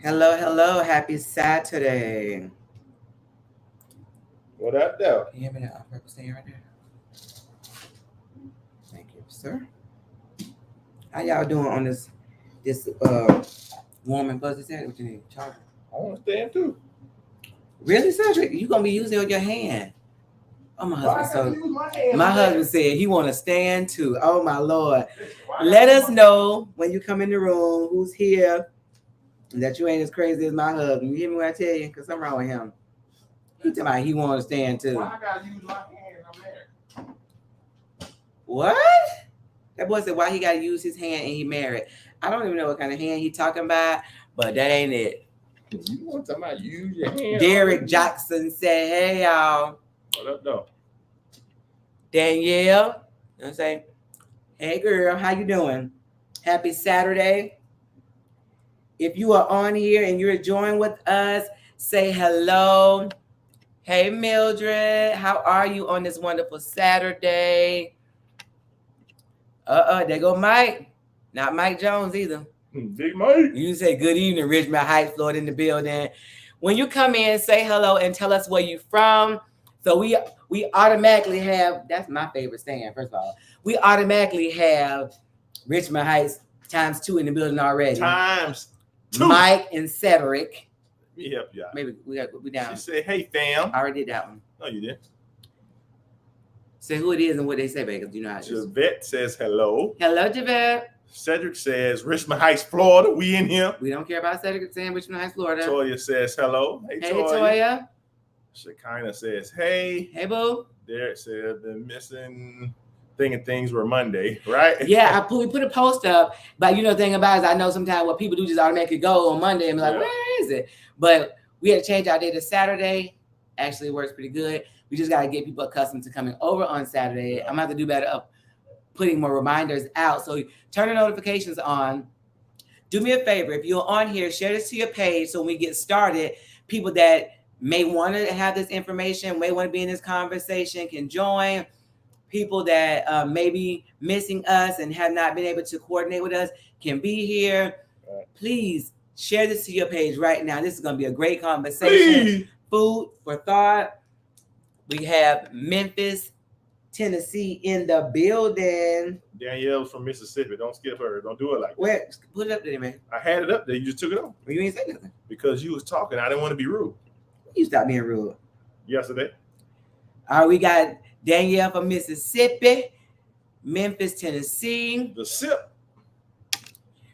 Hello, hello. Happy Saturday. What up, though? Can you hear me now? Purple staying right there. Thank you, sir. How y'all doing on this warm and fuzzy Saturday? What you need? Charger? I want to stand too. Really, Cedric? You gonna be using it with your hand? Oh, my Why I husband. gotta use my hand? My husband said he want to stand too. Oh my Lord. Let us know when you come in the room who's here and that you ain't as crazy as my husband. You hear me when I tell you? Because something wrong with him. He talking about he want to stand too. Why I gotta use my hand? I'm married. What? That boy said why he gotta use his hand and he married. I don't even know what kind of hand he talking about, but that ain't it. You want somebody to use your hand? Derek Jackson said, hey y'all. What up, though? Danielle, you know what I'm saying? Hey girl, how you doing? Happy Saturday. If you are on here and you're joining with us, say hello. Hey Mildred, how are you on this wonderful Saturday? There go Mike. Not Mike Jones either. Big Mike. You say good evening, Richmond Heights, Florida in the building. When you come in, say hello and tell us where you from. So we automatically have, that's my favorite saying, first of all. We automatically have Richmond Heights times 2 in the building already. Times 2. Mike and Cedric. Let me help y'all. Maybe we down. She said, hey, fam. I already did that one. No, you didn't. Say who it is and what they say, because you know how it is. Javette says hello. Hello, Javette. Cedric says Richmond Heights, Florida. We in here. We don't care about Cedric saying Richmond Heights, Florida. Toya says hello. Hey, Toya. Shekinah says, hey. Hey, boo. Derek said the missing things were Monday, right? Yeah, we put a post up, but you know the thing about it is I know sometimes what people do just automatically go on Monday and be like, where is it? But we had to change our day to Saturday. Actually, it works pretty good. We just got to get people accustomed to coming over on Saturday. I'm going to have to do better of putting more reminders out. So turn the notifications on. Do me a favor. If you're on here, share this to your page so when we get started, people that may want to have this information, may want to be in this conversation can join. People that may be missing us and have not been able to coordinate with us can be here. Right. Please share this to your page right now. This is going to be a great conversation. Please. Food for thought. We have Memphis, Tennessee in the building. Danielle's from Mississippi. Don't skip her. Don't do it like that. Where? Put it up there, man. I had it up there. You just took it off. You ain't say nothing. Because you was talking. I didn't want to be rude. You stop being rude. Yesterday. All right, we got Danielle from Mississippi, Memphis, Tennessee. The sip.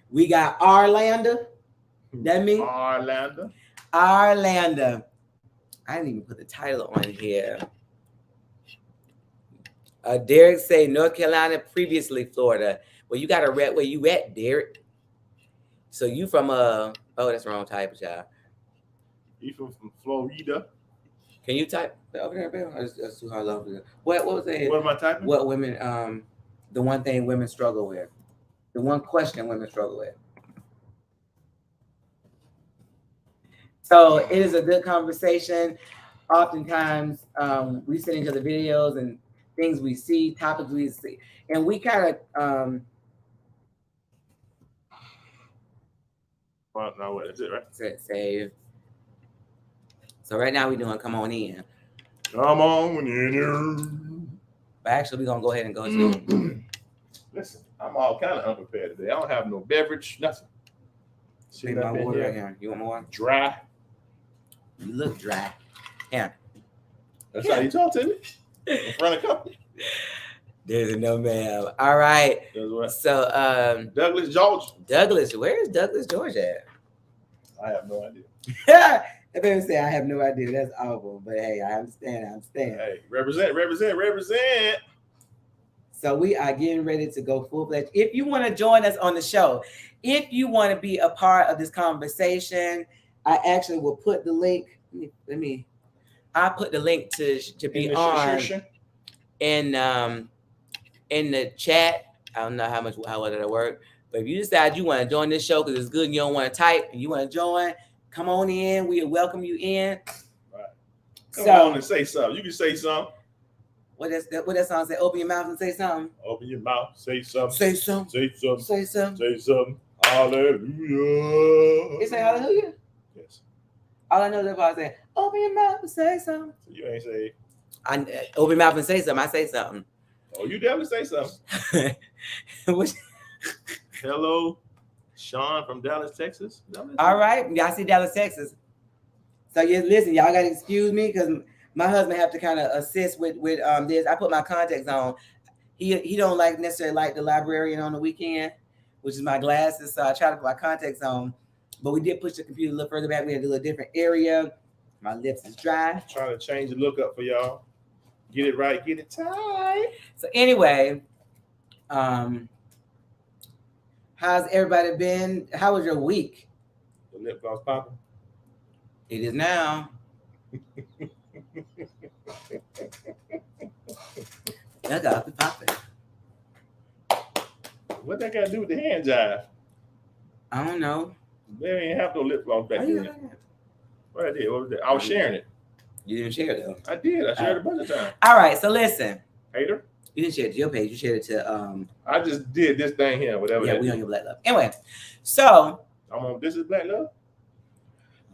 We got Orlando. That means Orlando. I didn't even put the title on here. Derek say North Carolina, previously Florida. Well, you got to rep where you at, Derek. So you from oh, that's the wrong type, y'all. You from Florida? Can you type over there, Bill? That's too hard over there. What was it? What am I typing? What women the one thing women struggle with. The one question women struggle with. So it is a good conversation. Oftentimes, we send each other videos and things we see, topics we see, and we kind of well, no, what is it, right? Save. So right now we're doing come on in. Come on in. But actually, we're gonna go ahead and go to. Listen, I'm all kind of unprepared today. I don't have no beverage, nothing. See my water right here. You want more? Dry. You look dry. Yeah. That's how you talk to me in front of company. There's no ma'am. All right. So Douglas, Georgia. Douglas, where is Douglas, Georgia at? I have no idea. That baby say I have no idea. That's awful. But hey, I understand. Hey, represent. So we are getting ready to go full-fledged. If you want to join us on the show, if you want to be a part of this conversation, I actually will put the link. I put the link to be on in the chat. I don't know how well that'll work. But if you decide you want to join this show because it's good and you don't want to type and you want to join, come on in. We'll welcome you in. Right. Come on and say something. You can say something. What that song say? Open your mouth and say something. Open your mouth. Say something. Say something. Say something. Say something. Say something. Hallelujah. You say hallelujah? All I know is that I say, open your mouth and say something. So you ain't say. I open your mouth and say something. I say something. Oh, you definitely say something. Which, Hello, Sean from Dallas, Texas. all right, y'all see Dallas, Texas. So yeah, listen, y'all gotta excuse me because my husband have to kind of assist with this. I put my contacts on. He don't necessarily like the librarian on the weekend, which is my glasses. So I try to put my contacts on. But we did push the computer a little further back. We had to do a different area. My lips is dry. Trying to change the look up for y'all. Get it right, get it tight. So anyway, how's everybody been? How was your week? The lip gloss popping. It is now. That got to popping. What that got to do with the hand jive? I don't know. They ain't have no lip gloss back Oh, you then. got that? What I did? What was that? I was sharing it. You didn't share it though. I did. I shared it a bunch of times. All right, so listen. Hater. You didn't share it to your page. You shared it to I just did this thing here. Whatever. yeah, that we is. on your Black Love. Anyway, so I'm on. This is Black Love.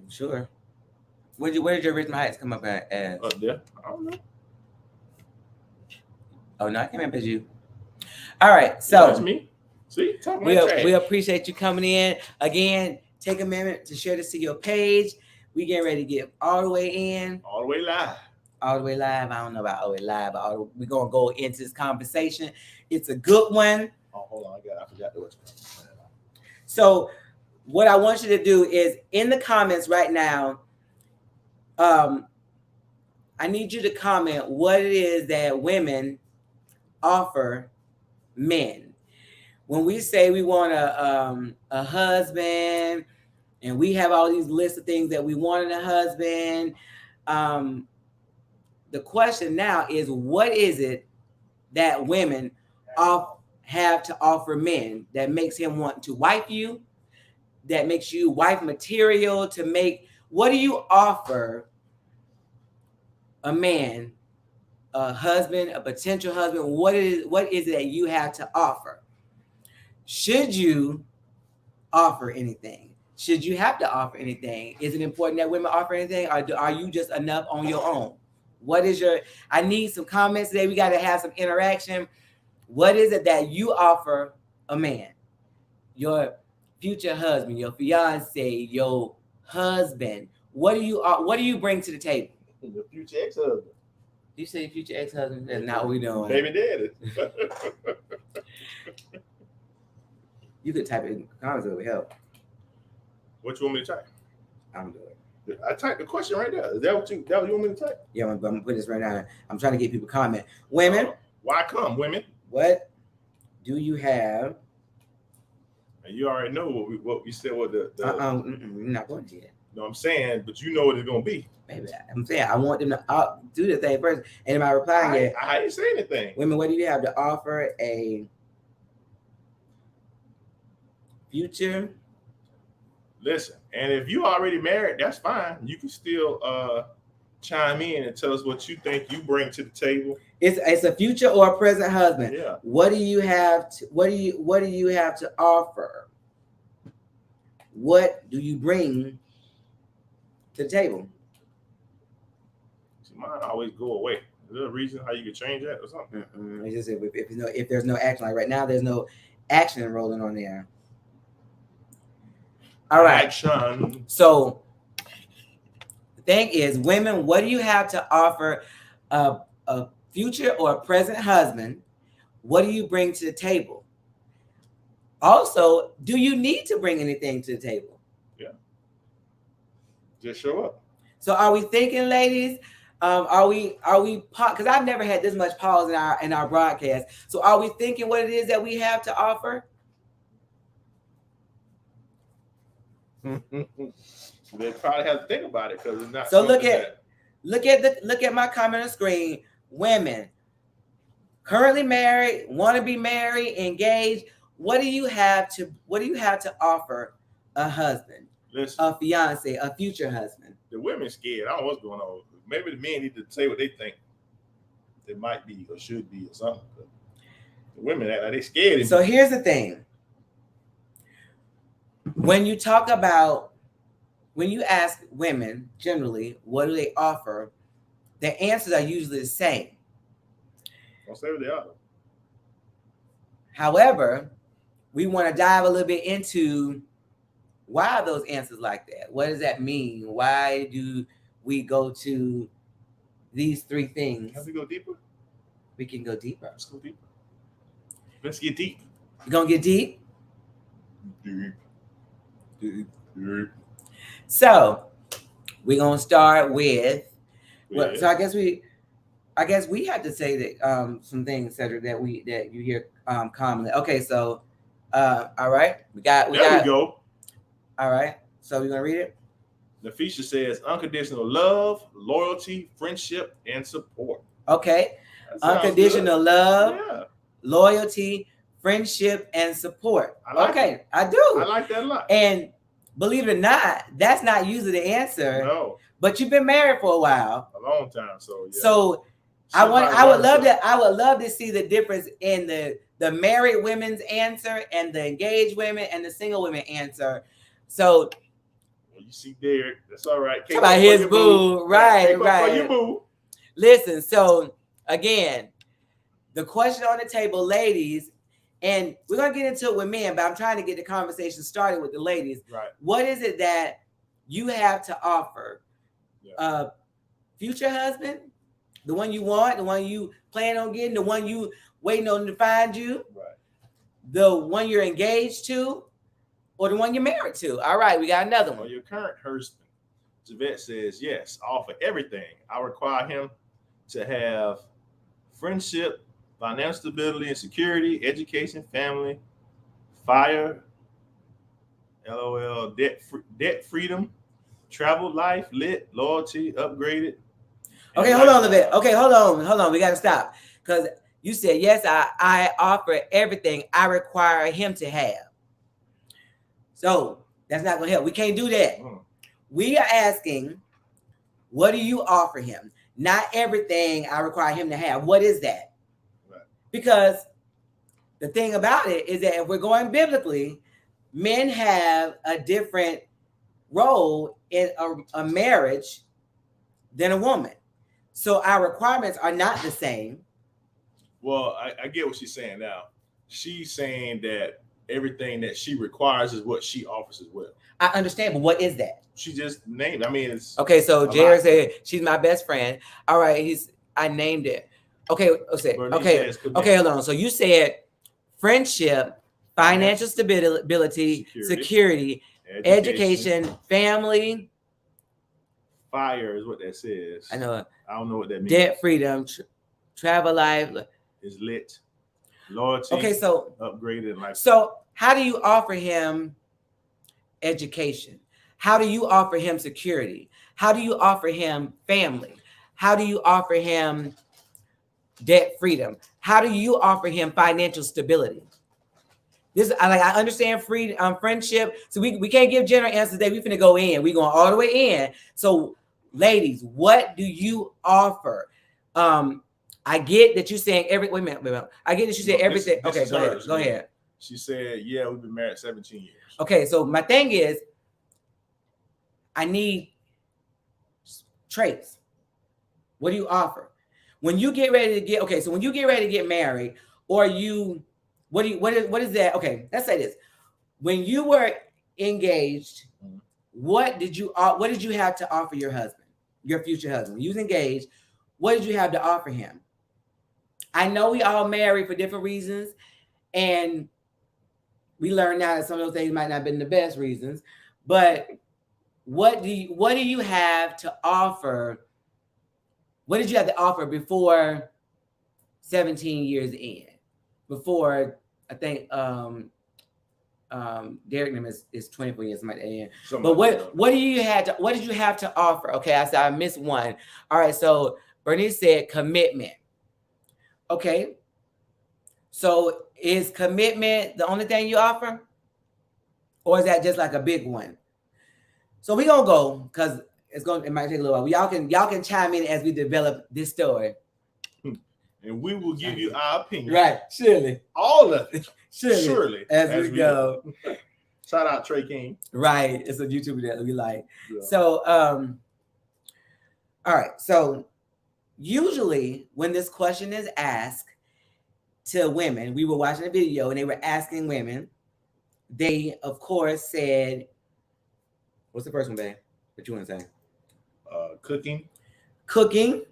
I'm sure. Where did your Rich Heights come up as? Up there. I don't know. Oh no, I can't remember you. All right, That's so me. See, talking we about trash. appreciate you coming in again. Take a minute to share this to your page. We getting ready to get all the way in, All the way live. all the way live. I don't know about all the way live, but we're gonna go into this conversation. It's a good one. Oh, hold on. I forgot to. So what I want you to do is in the comments right now, I need you to comment what it is that women offer men. When we say we want a husband and we have all these lists of things that we want in a husband, the question now is, what is it that women have to offer men that makes him want to wife you, that makes you wife material, what do you offer a man, a husband, a potential husband? What is it that you have to offer? Should you offer anything? Should you have to offer anything? Is it important that women offer anything, or are you just enough on your own? I need some comments today. We got to have some interaction. What is it that you offer a man? Your future husband, your fiance, your husband. What do you bring to the table? Your future ex-husband. You say future ex-husband? That's not what we doing. Baby daddy. You could type it in the comments, it would help. What you want me to type? I'm doing it. I typed the question right there. Is that what you want me to type? Yeah, I'm gonna put this right now. I'm trying to get people to comment. Women, why come women? what do you have? And you already know what we said. What the You're not going to yet. No, I'm saying, but you know what it's gonna be. Maybe I'm saying I want them to do the thing first. And am I replying yet? I didn't say anything. Women, what do you have to offer a future? Listen, and if you already married, that's fine. You can still chime in and tell us what you think you bring to the table. It's a future or a present husband. Yeah. What do you have to offer? What do you bring to the table? See, mine always go away. Is there a reason how you could change that or something? It's just if there's no action, like right now, there's no action rolling on there. All right. Action. So the thing is, women, what do you have to offer a future or a present husband? What do you bring to the table? Also, do you need to bring anything to the table? Yeah. Just show up. So are we thinking, ladies? Are we because I've never had this much pause in our broadcast. So are we thinking what it is that we have to offer? They probably have to think about it because it's not. So look at my comment on the screen. Women currently married, want to be married, engaged. What do you have to offer a husband, Listen, a fiance, a future husband? the women scared. I don't know what's going on. Maybe the men need to say what they think they might be or should be or something. But the women act like they scared. So here's the thing. When you talk about when you ask women generally, what do they offer? Their answers are usually the same. Don't say what they are. However, we want to dive a little bit into why are those answers like that? What does that mean? Why do we go to these three things? Can we go deeper? We can go deeper. Let's go deeper. Let's get deep. You gonna get deep? Deep. Deep. Deep. So we're gonna start with. Well, Yeah. so I guess we had to say that some things, Cedric, that you hear commonly. Okay, so all right, we got. We go. All right, so we're gonna read it. The feature says unconditional love, loyalty, friendship, and support. Okay, That sounds unconditional love, good. loyalty, friendship, and support. I like okay, it. I do. I like that a lot. And believe it or not, that's not usually the answer. No, But you've been married for a while, a long time. So yeah. so I would love to see the difference in the married women's answer and the engaged women and the single women answer. So Well, you see Derek, that's all right. talk about his boo, right. Your boo. Listen, so again, the question on the table, ladies, and we're gonna get into it with men, but I'm trying to get the conversation started with the ladies. Right. What is it that you have to offer? Yeah. Future husband, the one you want, the one you plan on getting, the one you waiting on to find you, Right. the one you're engaged to, or the one you're married to. All right, we got another Or one. your current husband. Javette says, yes, I offer everything. I require him to have friendship, financial stability and security, education, family, fire, LOL, debt freedom, travel life, lit, loyalty, upgraded. Okay, hold on a bit. Okay, hold on. We got to stop because you said, yes, I offer everything I require him to have. So that's not going to help. We can't do that. We are asking, what do you offer him? Not everything I require him to have. What is that? Right. Because the thing about it is that if we're going biblically, men have a different role in a marriage than a woman. So our requirements are not the same. Well, I get what she's saying now. She's saying that everything that she requires is what she offers as well. I understand, but what is that? She just named. I mean, it's okay. So Jared said she's my best friend. All right, I named it. Okay. Okay. Hold on. So you said friendship, financial stability, security, education, family. Fire is what that says. I know. I don't know what that means. Debt freedom, travel life is lit. Loyalty. Okay, so upgraded life. So how do you offer him education? How do you offer him security? How do you offer him family? How do you offer him debt freedom? How do you offer him financial stability? I understand friendship. So we can't give general answers today. We finna go in. We going all the way in. So ladies, what do you offer? I get that you're saying wait a minute. I get that you said everything. Okay, go ahead. She said, yeah, we've been married 17 years. Okay, so my thing is, I need traits. What do you offer? When you get ready to get married, or what is that? Okay, let's say this. When you were engaged, what did you have to offer your husband, your future husband? When you was engaged, what did you have to offer him? I know we all married for different reasons, and we learn now that some of those things might not have been the best reasons, but what do you have to offer? What did you have to offer before 17 years in? Before, I think Derek is 24 years, something like that. But what did you have to offer? Okay, I said I missed one. All right, so Bernice said commitment. Okay. So is commitment the only thing you offer? Or is that just like a big one? So we're gonna go because it might take a little while. Y'all can chime in as we develop this story. And we will give you our opinion. Right, surely. All of it. Surely. As we go. Shout out Trey King. Right. It's a YouTuber that we like. Yeah. So, all right. So usually when this question is asked to women, we were watching a video and they were asking women, they of course said, what's the first one, babe? What you want to say? Cooking. Cooking.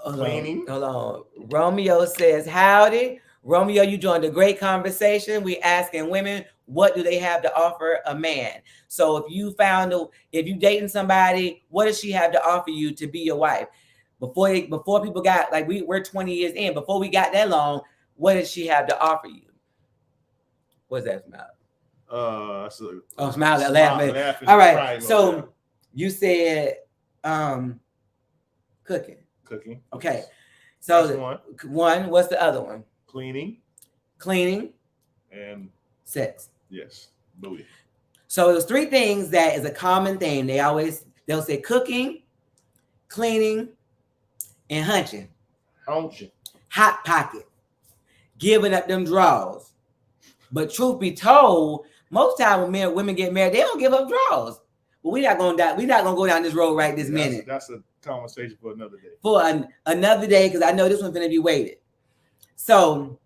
Cleaning. Hold on. Romeo says, howdy. Romeo, you joined a great conversation. We asking women, what do they have to offer a man? So if you dating somebody, what does she have to offer you to be your wife? Before people got, like, we're 20 years in, before we got that long, what does she have to offer you? What's that smile? Smile, laughing. All right. So you said cooking. Cooking. Okay. So one, what's the other one? Cleaning. And sex. Yes. Booty. So there's three things that is a common theme. They'll say cooking, cleaning, and hunching. Hot pocket. Giving up them draws. But truth be told, most time when women get married, they don't give up draws. But we're not gonna go down this road right this minute. That's a conversation for another day. For another day, because I know this one's gonna be weighted. So,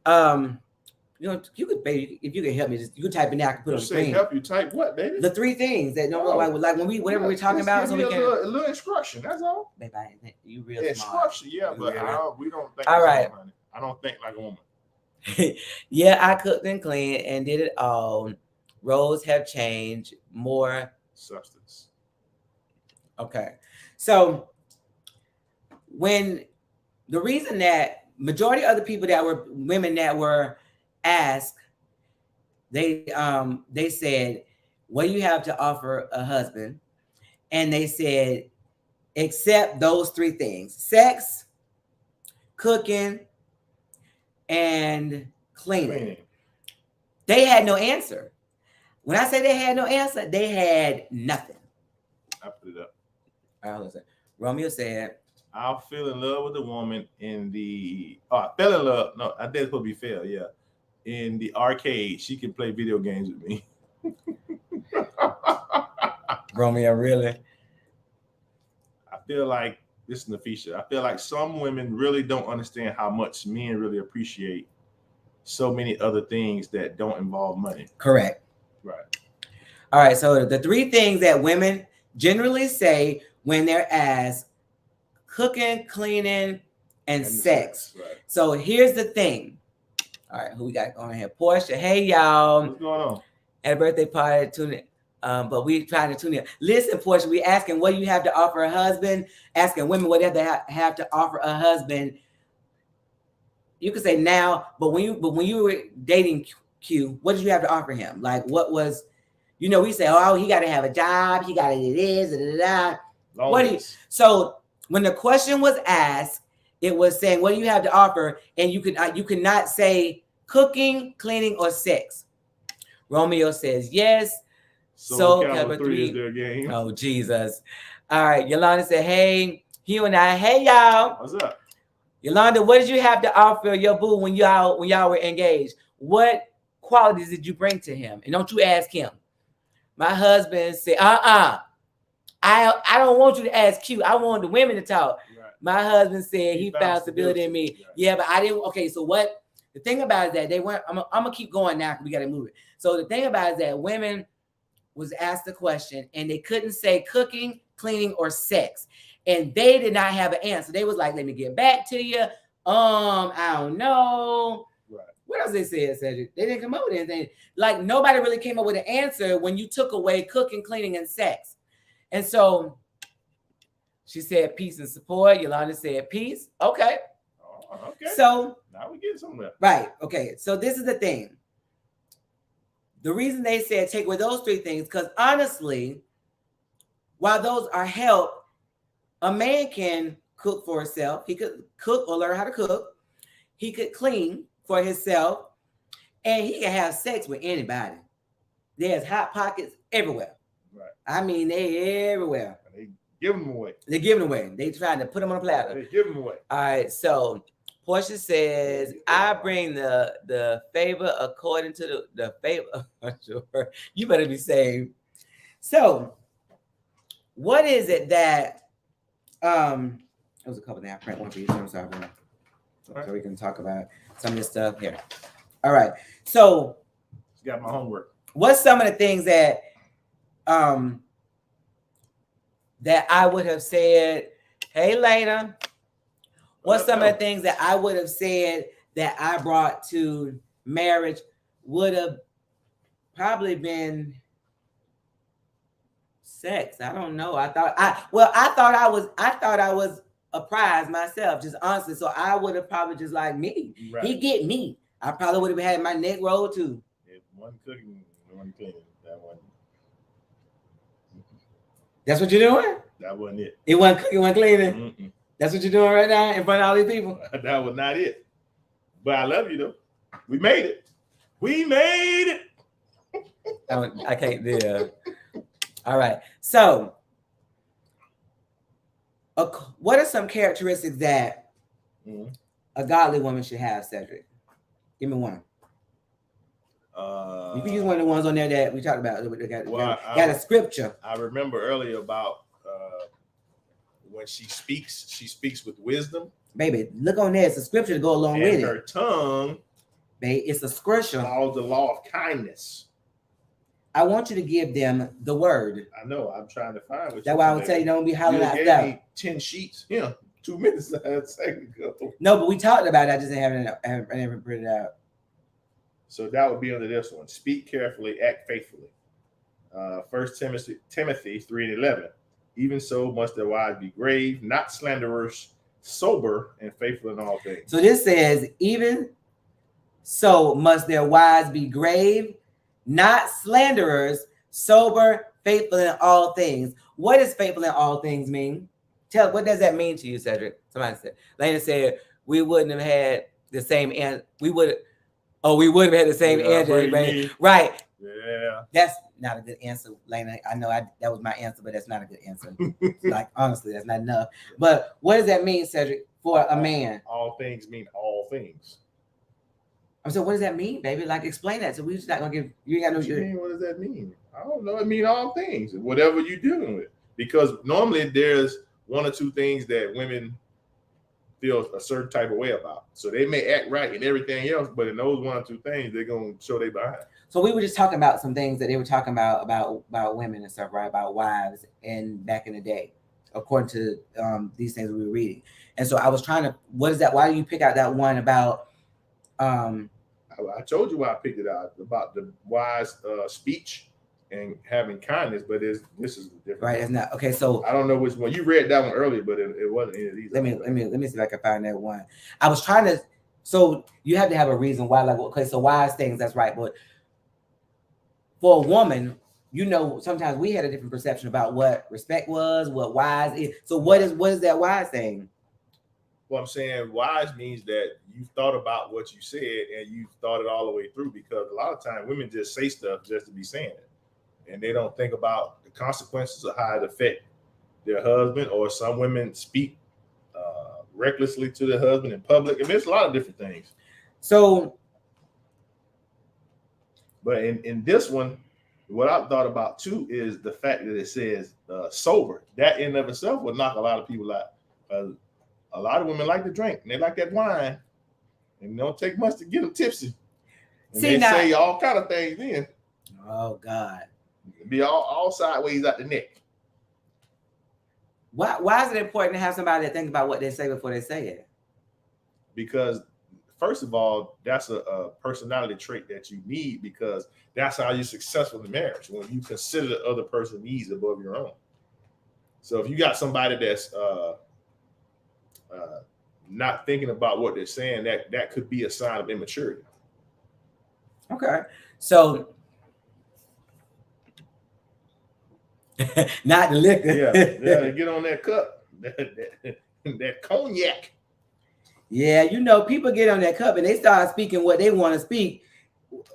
you could, baby, if you can help me, you can type in there. I can put on the screen. Help you type what, baby? The three things that like when whatever we're talking about, so we can a little instruction. That's all. Baby, you real instruction, smart. Yeah, but we don't think. All right. I don't think like a woman. Yeah, I cooked and cleaned and did it all. Roles have changed. More substance. Okay, so when the reason that majority of the people that were women that were asked, they said, what do you have to offer a husband? And they said, except those three things: sex, cooking, and cleaning. They had no answer. When I say they had no answer, they had nothing. I put it up. All right, listen. Romeo said, I'll fell in love with a woman I fell in love. No, I did supposed to be fail. Yeah. In the arcade, she can play video games with me. Romeo, really? I feel like, this is Nafisha, I feel like some women really don't understand how much men really appreciate so many other things that don't involve money. Correct. Right. All right. So the three things that women generally say when they're asked: cooking, cleaning, and sex. Right. So here's the thing. All right, who we got going here? Portia. Hey, y'all. What's going on? At a birthday party, tune in. But we trying to tune in. Listen, Portia, we asking what you have to offer a husband. Asking women what they have to offer a husband. You could say now, but when you were dating Q, what did you have to offer him? Like, what was, we say, oh, he got to have a job, he got to do this, So when the question was asked, it was saying, what do you have to offer? And you could not say cooking, cleaning, or sex. Romeo says yes. So cover three is their game. Oh, Jesus. All right. Yolanda said, hey, Hugh and I, hey, y'all. What's up? Yolanda, what did you have to offer your boo when y'all were engaged? What qualities did you bring to him? And don't you ask him. My husband said, I don't want you to ask Q. I want the women to talk. Right. My husband said he found stability in me. Right. Yeah, but I didn't. Okay, so what? The thing about it is that they weren't. I'm gonna keep going now because we got to move it. So the thing about it is that women was asked the question and they couldn't say cooking, cleaning, or sex, and they did not have an answer. They was like, "Let me get back to you." I don't know. Right. What else they said, Cedric? They didn't come up with anything. Like, nobody really came up with an answer when you took away cooking, cleaning, and sex. And so she said peace and support. Yolanda said peace. Okay. Oh, okay. So now we get somewhere. Right. Okay. So this is the thing. The reason they said take away those three things, because honestly, while those are help, a man can cook for himself. He could cook or learn how to cook. He could clean for himself, and he can have sex with anybody. There's hot pockets everywhere. Right. I mean, they everywhere. And they give them away. They're giving away. They trying to put them on a platter. They give them away. All right. So Portia says, I bring the favor according to the favor. Sure. You better be saved. So, what is it that there was a couple things I print one for you. I'm sorry, bro. So we can talk about some of this stuff here. All right. So got my homework. What's some of the things that that I would have said, hey Lena, what's some of the things that I would have said that I brought to marriage would have probably been sex. I don't know. I thought I was a prize myself, just honestly. So I would have probably just like me. Right. He get me. I probably would have had my neck rolled too. If one cooking, one cleaning, that one. That's what you're doing? That wasn't it. It wasn't cooking, wasn't cleaning. Mm-mm. That's what you're doing right now in front of all these people. That was not it. But I love you though. We made it. We made it. I can't do it. All right. So, what are some characteristics that a godly woman should have, Cedric? Give me one. You can use one of the ones on there that we talked about. Got a scripture. I remember earlier about when she speaks with wisdom. Baby, look on there. It's a scripture to go along with it. Her tongue, baby, it's a scripture. Follows the law of kindness. I want you to give them the word. I know. I'm trying to find what. That's why I would tell you don't be hollering out stuff. 10 sheets. Yeah, 2 minutes a second ago. No, but we talked about it. I just haven't put it out. So that would be under this one. Speak carefully, act faithfully. 1 Timothy 3:11. Even so must their wives be grave, not slanderers, sober, and faithful in all things. So this says, even so must their wives be grave, not slanderers, sober, faithful in all things. What does faithful in all things mean? What does that mean to you, Cedric? Somebody said. Lena said we wouldn't have had the same answer. We would have had the same answer, right? Yeah. That's not a good answer, Lena. I know that was my answer, but that's not a good answer. Like, honestly, that's not enough. But what does that mean, Cedric, for a man? All things mean all things. So what does that mean, baby? Like, explain that. So we're just not gonna give you ain't got no. What does that mean? I don't know. It means all things, whatever you're dealing with. Because normally there's one or two things that women feel a certain type of way about. So they may act right in everything else, but in those one or two things, they're gonna show they behind. So we were just talking about some things that they were talking about women and stuff, right? About wives and back in the day, according to these things we were reading. And so I was trying to, what is that? Why do you pick out that one about? I told you why I picked it out, about the wise speech and having kindness, but this is different. Right, it's not okay. So I don't know which one you read that one earlier, but it wasn't any of these. Let me see if I can find that one. I was trying to. So you have to have a reason why. Like, okay, so wise things. That's right, but for a woman, you know, sometimes we had a different perception about what respect was, what wise is. So what is that wise thing? Well, I'm saying wise means that you thought about what you said and you thought it all the way through, because a lot of times women just say stuff just to be saying it. And they don't think about the consequences of how it affect their husband, or some women speak recklessly to their husband in public. I mean, it's a lot of different things. So, but in this one, what I thought about too is the fact that it says sober. That in and of itself would knock a lot of people out. A lot of women like to drink, and they like that wine, and it don't take much to get them tipsy. And they say all kind of things then. Oh God. Be all sideways out the neck. Why is it important to have somebody that think about what they say before they say it? Because first of all, that's a personality trait that you need, because that's how you're successful in marriage, when you consider the other person's needs above your own. So if you got somebody that's not thinking about what they're saying, that could be a sign of immaturity. Okay, so not the liquor. Yeah, get on that cup, that cognac. Yeah, you know, people get on that cup and they start speaking what they want to speak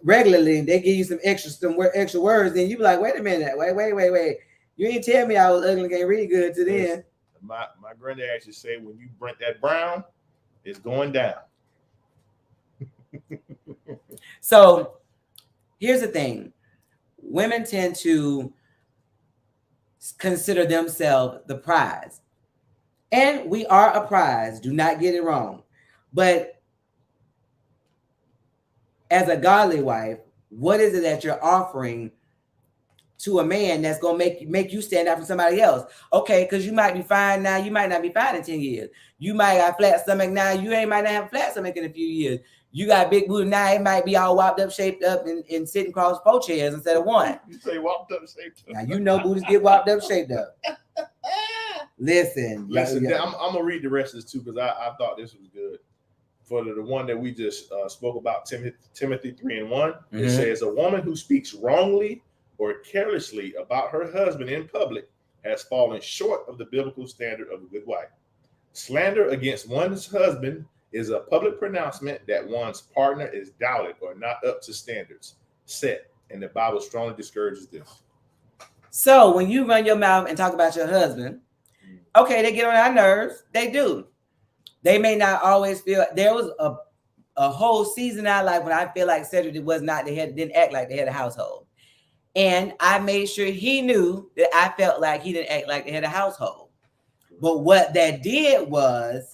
regularly. They give you some extra words, then you be like, wait a minute, wait. You ain't tell me I was ugly and can't read good to then. My granddad used to say, when you burnt that brown, It's going down. So here's the thing. Women tend to consider themselves the prize. And we are a prize. Do not get it wrong. But as a godly wife, what is it that you're offering to a man that's gonna make you stand out from somebody else? Okay, because you might be fine now, you might not be fine in 10 years. You might have flat stomach now, you might not have a flat stomach in a few years. You got big booty now, it might be all whopped up, shaped up, and sitting across 4 chairs instead of 1. You say whopped up, shaped up. Now you know booties get whopped up, shaped up. Listen, I'm gonna read the rest of this too because I thought this was good. For the one that we just spoke about, Timothy 3:1, it says, a woman who speaks wrongly or carelessly about her husband in public has fallen short of the biblical standard of a good wife. Slander against one's husband is a public pronouncement that one's partner is doubted or not up to standards set, and the Bible strongly discourages this. So when you run your mouth and talk about your husband, okay, they get on our nerves. They do. They may not always feel. There was a whole season in our life when I feel like Cedric didn't act like they had a household. And I made sure he knew that I felt like he didn't act like they had a household. But what that did was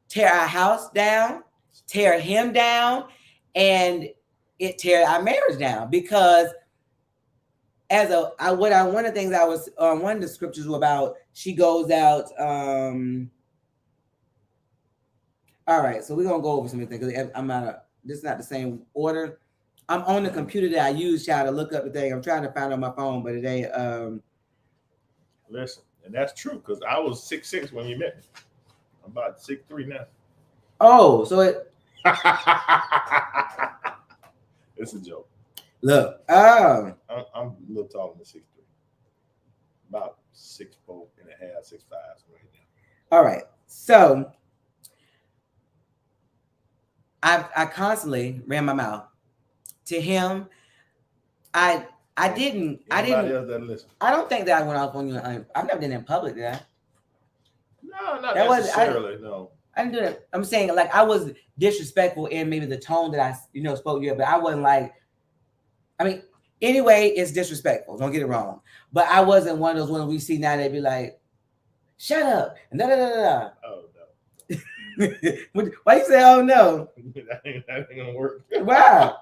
tear our house down, tear him down, and it tear our marriage down. Because one of the things I was one of the scriptures were about, she goes out. All right, so we're gonna go over some things because this is not the same order. I'm on the computer that I use, child, to look up the thing. I'm trying to find it on my phone, but it ain't. Listen, and that's true because I was 6'6" when you met me. I'm about 6'3" now. Oh, so it. It's a joke. Look, I'm a little taller than 6'3", about 6'4" and a half, 6'5" right now. All right, so I constantly ran my mouth to him. I didn't. Else doesn't listen. I don't think that I went off on you. I've never done it in public, did I? No, not necessarily. No, I didn't do it. I'm saying like I was disrespectful in maybe the tone that I spoke to you, but I wasn't like. I mean, anyway, it's disrespectful. Don't get it wrong. But I wasn't one of those ones we see now. They'd be like, "Shut up!" and da da da da. Oh no. Why you say, "Oh no"? that ain't gonna work. Wow.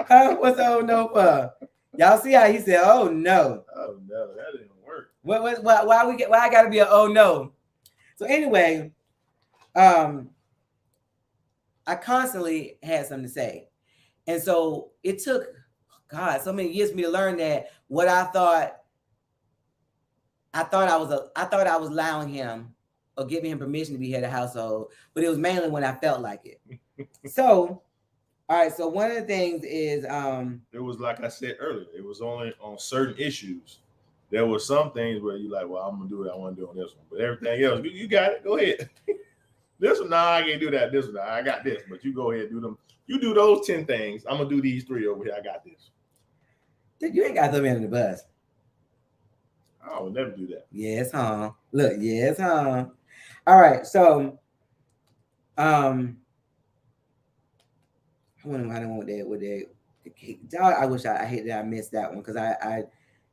Huh? What's the oh no for? Y'all see how he said, "Oh no." Oh no, that didn't work. Why I gotta be a oh no? So anyway, I constantly had something to say, and so it took so many years for me to learn that what I thought I was allowing him or giving him permission to be head of household, but it was mainly when I felt like it. So, all right. So one of the things is it was like I said earlier. It was only on certain issues. There were some things where you like, well, I'm gonna do what I want to do on this one, but everything else, you got it. Go ahead. This one, I can't do that. This one, I got this, but you go ahead and do them. You do those 10 things. I'm gonna do these 3 over here. I got this. You ain't got to throw me under the bus. I would never do that. Yes, huh? Look, yes, huh? All right, so I don't want that. I wish I hate that I missed that one because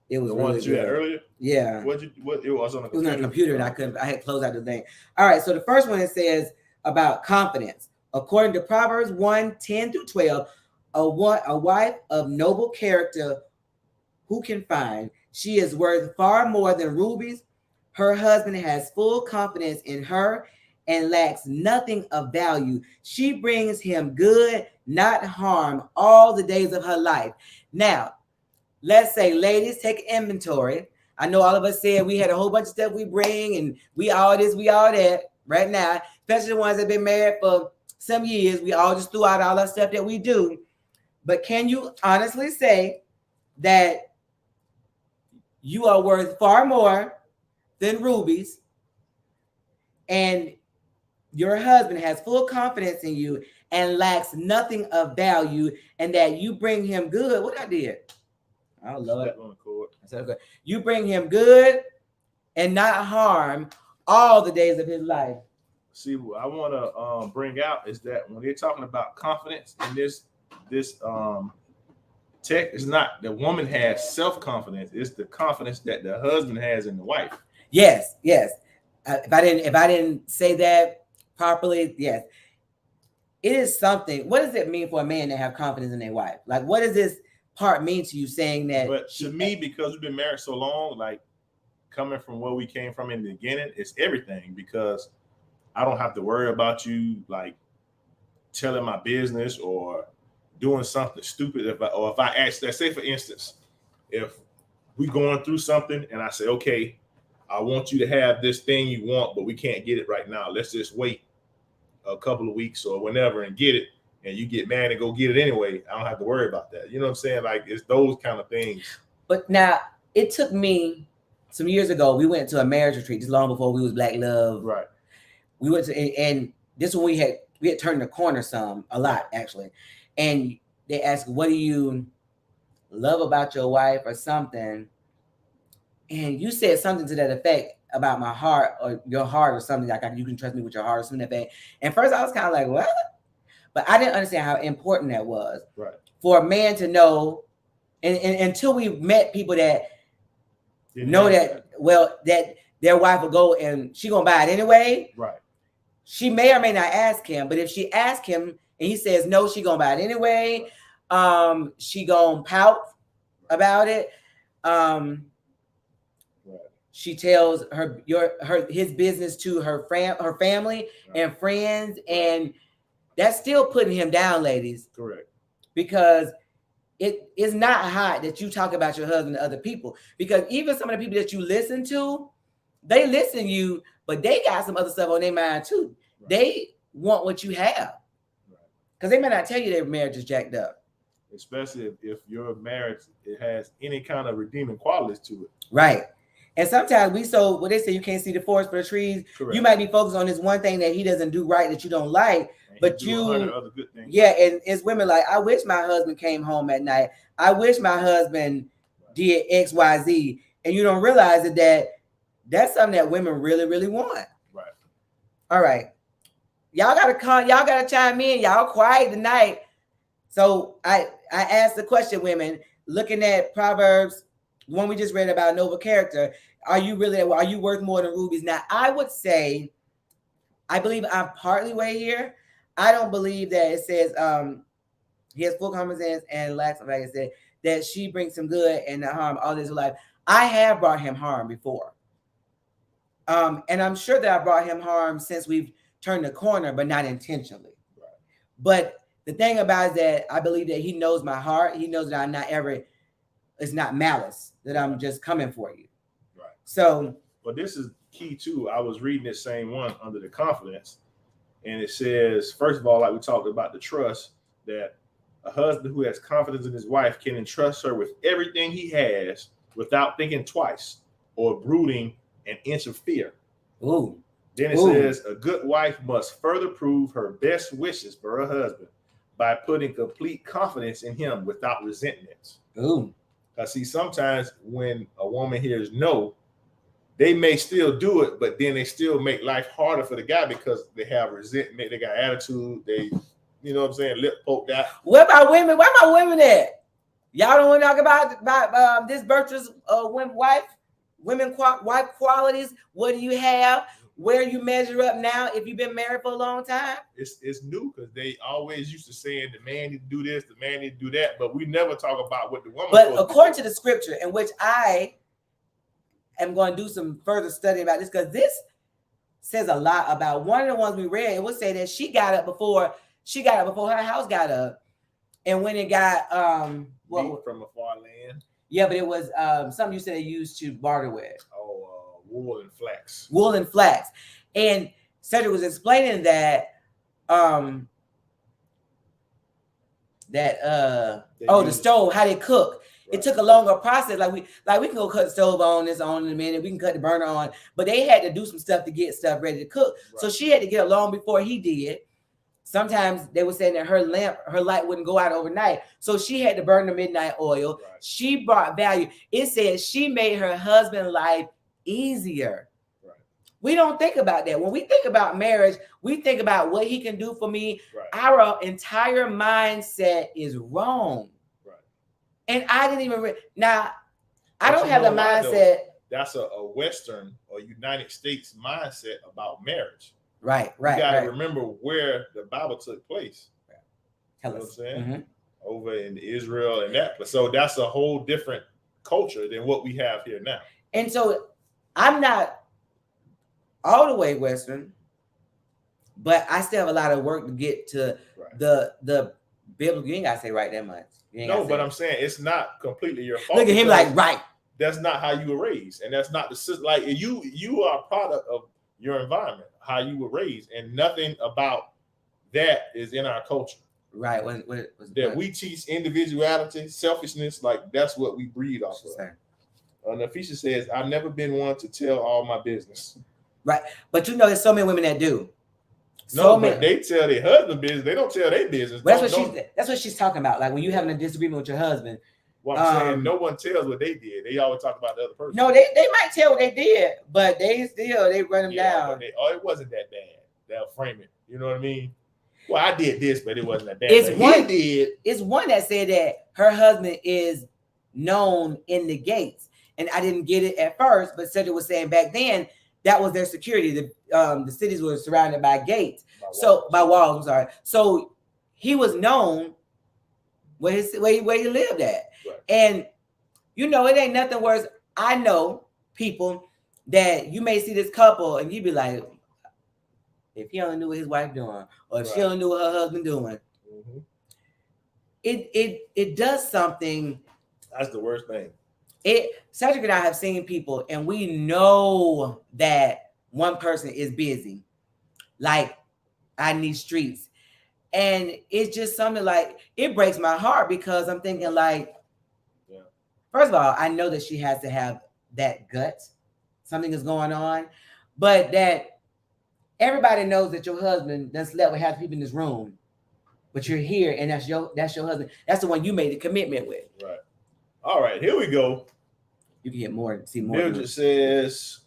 it was the really one that you good. had earlier. Yeah. What it was on the computer. It was on the computer and I had closed out the thing. All right, so the first one it says about confidence. According to Proverbs 1:10-12, a wife of noble character who can find? She is worth far more than rubies. Her husband has full confidence in her and lacks nothing of value. She brings him good, not harm, all the days of her life. Now, let's say, ladies, take inventory. I know all of us said we had a whole bunch of stuff we bring and we all this, we all that right now, especially the ones that have been married for some years. We all just threw out all that stuff that we do. But can you honestly say that you are worth far more than rubies and your husband has full confidence in you and lacks nothing of value and that you bring him good? What I did? Oh, Lord. Okay. You bring him good and not harm all the days of his life. see, what I want to bring out is that when they're talking about confidence in this tech, it's not the woman has self-confidence, it's the confidence that the husband has in the wife. Yes. If I didn't say that properly, yes. It is something. What does it mean for a man to have confidence in their wife? Like, what does this part mean to you, saying that? But to me, because we've been married so long, like coming from where we came from in the beginning, it's everything, because I don't have to worry about you like telling my business or doing something stupid. If I ask, let's say for instance, if we going through something and I say, okay, I want you to have this thing you want, but we can't get it right now. Let's just wait a couple of weeks or whenever and get it, and you get mad and go get it anyway. I don't have to worry about that. You know what I'm saying? Like, it's those kind of things. But now it took me some years ago. We went to a marriage retreat just long before we was Black Love. Right. We went to, and this one we had turned the corner a lot actually. And they asked, what do you love about your wife or something? And you said something to that effect about my heart or your heart or something, like you can trust me with your heart or something like that. And first I was kind of like, what? But I didn't understand how important that was. Right. For a man to know, and until we met people that know that, well, that their wife will go and she gonna buy it anyway. Right. She may or may not ask him, but if she asks him and he says no, she gonna buy it anyway. She gonna pout about it. She tells his business to her family and friends, and that's still putting him down, ladies. Correct. Because it is not hot that you talk about your husband to other people. Because even some of the people that you listen to, they listen to you, but they got some other stuff on their mind too. Right. They want what you have. Because they may not tell you their marriage is jacked up. Especially if your marriage, it has any kind of redeeming qualities to it. Right. And sometimes what they say, you can't see the forest for the trees. Correct. You might be focused on this one thing that he doesn't do right that you don't like, and but you, other good things. Yeah. And it's women like, I wish my husband came home at night. I wish my husband did X, Y, Z. And you don't realize that's something that women really, really want. Right. All right. Y'all gotta chime in. Y'all quiet tonight. So I asked the question, women, looking at Proverbs, the one we just read about noble character, are you worth more than rubies? Now, I would say, I believe I'm partly way here. I don't believe that it says he has full common sense and lacks, like I said, that she brings some good and not harm all his life. I have brought him harm before. And I'm sure that I brought him harm since we've turned the corner, but not intentionally. Right. But the thing about it is that I believe that he knows my heart. He knows that I'm not ever, it's not malice, that I'm just coming for you. Right. So. But this is key too. I was reading this same one under the confidence. And it says, first of all, like we talked about the trust, that a husband who has confidence in his wife can entrust her with everything he has without thinking twice or brooding an inch of fear. Ooh. Then it says, a good wife must further prove her best wishes for her husband by putting complete confidence in him without resentment. Ooh. I see sometimes when a woman hears no, they may still do it, but then they still make life harder for the guy because they have resentment, they got attitude, they, you know what I'm saying, lip poked out. What about women? Where my women at? Y'all don't want to talk about this virtuous wife qualities? What do you have? Where you measure up now if you've been married for a long time? It's new because they always used to saying the man need to do this, the man need to do that, but we never talk about what the woman. But according to the scripture, in which I am going to do some further study about this, because this says a lot about one of the ones we read. It would say that she got up before her house got up, and when it got from a far land. Yeah, but it was something you said they used to barter with. Wool and flax. Wool and flax. And Cedric was explaining that the stove, how they cook. Right. It took a longer process. Like we can go cut the stove on in a minute, we can cut the burner on, but they had to do some stuff to get stuff ready to cook. Right. So she had to get along before he did. Sometimes they were saying that her light wouldn't go out overnight. So she had to burn the midnight oil. Right. She brought value. It says she made her husband's life easier. Right. We don't think about that. When we think about marriage, we think about what he can do for me. Right. Our entire mindset is wrong. Right. And I didn't even now. I But don't you have the know why, though? mindset. That's a Western or United States mindset about marriage. Right. You got to Right. remember where the Bible took place. Tell You know us. what I'm saying? Mhm. Over in Israel and that place. So that's a whole different culture than what we have here now. And so I'm not all the way Western, but I still have a lot of work to get to Right. the biblical. You ain't gotta say right that much. You ain't No, gotta but say I'm saying it's not completely your it. fault. Look at him because like right. that's not how you were raised, and that's not the system. Like you are a product of your environment, how you were raised, and nothing about that is in our culture. Right. That we teach individuality, selfishness, like that's what we breed off of. Sorry. Nafisha says, "I've never been one to tell all my business." But you know, there's so many women that do. No, but they tell their husband business. They don't tell their business. That's what she's talking about. Like when you're having a disagreement with your husband. Well, I'm saying no one tells what they did. They always talk about the other person. No, they might tell what they did, but they run them down. It wasn't that bad. They'll frame it. You know what I mean? Well, I did this, but it wasn't that bad. It's one that said that her husband is known in the gates, and I didn't get it at first, but said it was saying back then that was their security. The cities were surrounded by gates, by walls. I'm sorry. So he was known where he lived at, right. And you know it ain't nothing worse. I know people that you may see this couple, and you be like, if he only knew what his wife doing, or if she only knew what her husband doing, mm-hmm. it does something. That's the worst thing. Cedric and I have seen people, and we know that one person is busy, like out in these streets, and it's just something like it breaks my heart because I'm thinking like, first of all, I know that she has to have that gut. Something is going on, but that everybody knows that your husband done slept with half the people in this room, but you're here, and that's your husband. That's the one you made the commitment with. Right. All right, here we go. You can get more, see more. Mildred says,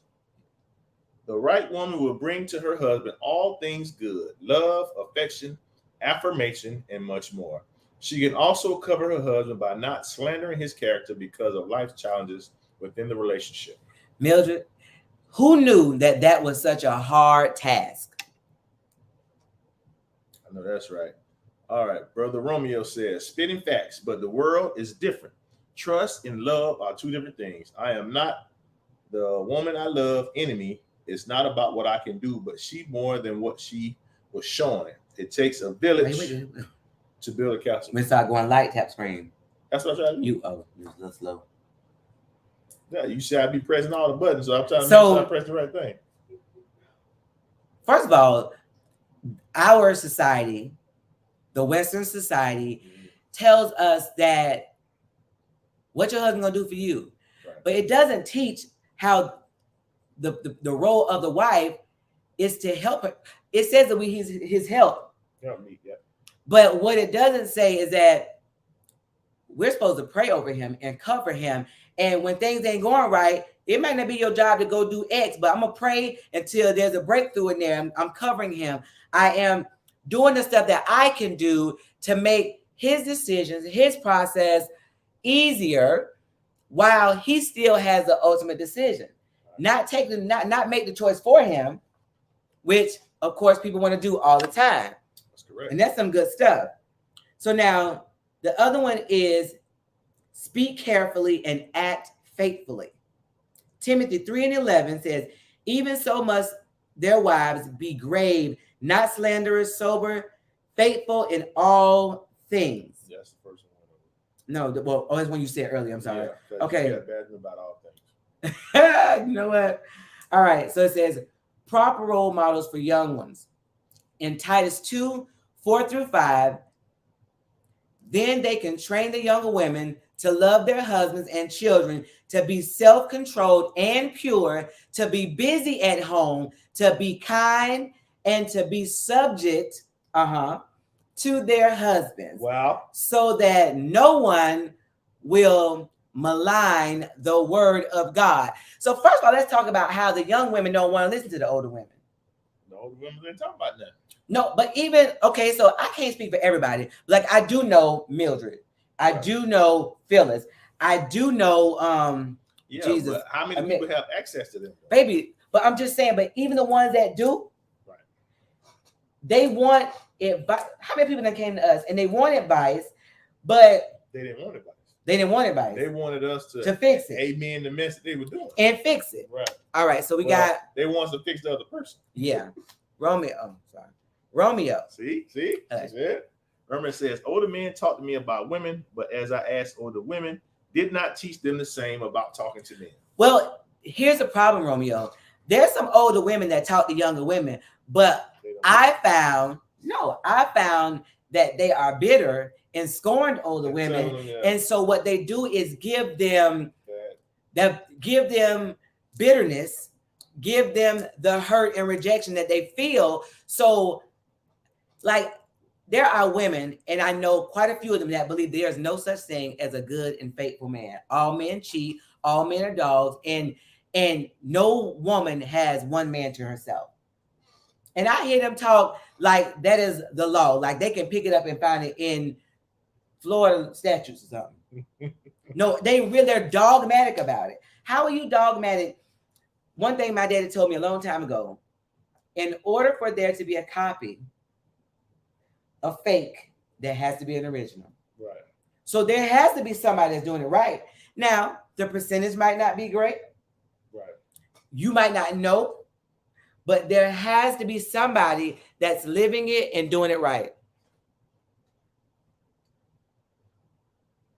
the right woman will bring to her husband all things good, love, affection, affirmation, and much more. She can also cover her husband by not slandering his character because of life's challenges within the relationship. Mildred, who knew that was such a hard task? I know that's right. All right, Brother Romeo says, spitting facts, but the world is different. Trust and love are two different things. I am not the woman I love enemy. It's not about what I can do, but she more than what she was showing. It takes a village to build a castle. We start going light tap screen. That's what I'm trying to do. You're a little slow. Yeah, you said I'd be pressing all the buttons, so I'm trying to make sure I press the right thing. First of all, our society, the Western society, tells us that what your husband gonna do for you, right. But it doesn't teach how the role of the wife is to help her. It says that he's his help. Help me, yeah. But what it doesn't say is that we're supposed to pray over him and cover him. And when things ain't going right, it might not be your job to go do X, but I'm gonna pray until there's a breakthrough in there. I'm covering him. I am doing the stuff that I can do to make his decisions, his process easier, while he still has the ultimate decision. Not make the choice for him, which of course people want to do all the time. That's correct. And that's some good stuff. So now the other one is speak carefully and act faithfully. Timothy 3:11 says, even so must their wives be grave, not slanderous, sober, faithful in all things. That's the first one. No, that's one you said earlier. I'm sorry. Yeah, okay. Bad about all things. You know what? All right. So it says proper role models for young ones. In Titus 2:4-5, then they can train the younger women to love their husbands and children, to be self-controlled and pure, to be busy at home, to be kind, and to be subject to their husbands. Wow. So that no one will malign the word of God. So first of all, let's talk about how the young women don't want to listen to the older women. The older women didn't talk about that. No, but even, okay, so I can't speak for everybody. Like, I do know Mildred. I do know Phyllis. I do know Yeah, Jesus. but how many people have access to them? Baby, but I'm just saying, but even the ones that do, right, they want advice. How many people that came to us and they want advice, but they didn't want advice. They didn't want advice. They wanted us to fix it. Amen the mess they were doing. And fix it. Right. All right, so we got. They want us to fix the other person. Yeah. Romeo. Romeo. See? Romeo says, older men talk to me about women, but as I asked older women, did not teach them the same about talking to men. Well, here's the problem, Romeo. There's some older women that talk to younger women, but I found that they are bitter and scorned older women. And so what they do is give them bitterness, give them the hurt and rejection that they feel. So, like, there are women, and I know quite a few of them, that believe there's no such thing as a good and faithful man. All men cheat, all men are dogs, and no woman has one man to herself. And I hear them talk like that is the law, like they can pick it up and find it in Florida statutes or something. No, they're dogmatic about it. How are you dogmatic? One thing my daddy told me a long time ago, in order for there to be a copy, a fake, there has to be an original. Right. So there has to be somebody that's doing it right. Now, the percentage might not be great. Right. You might not know, but there has to be somebody that's living it and doing it right.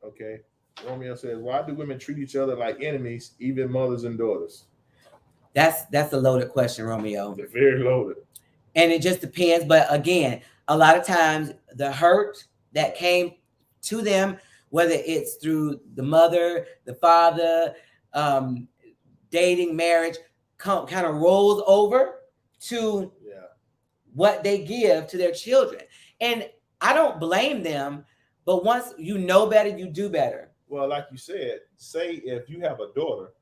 Okay. Romeo says, why do women treat each other like enemies, even mothers and daughters? That's a loaded question, Romeo. It's very loaded. And it just depends. But again, a lot of times the hurt that came to them, whether it's through the mother, the father, dating, marriage, kind of rolls over to what they give to their children. And I don't blame them, but once you know better, you do better. Well, like you said, say if you have a daughter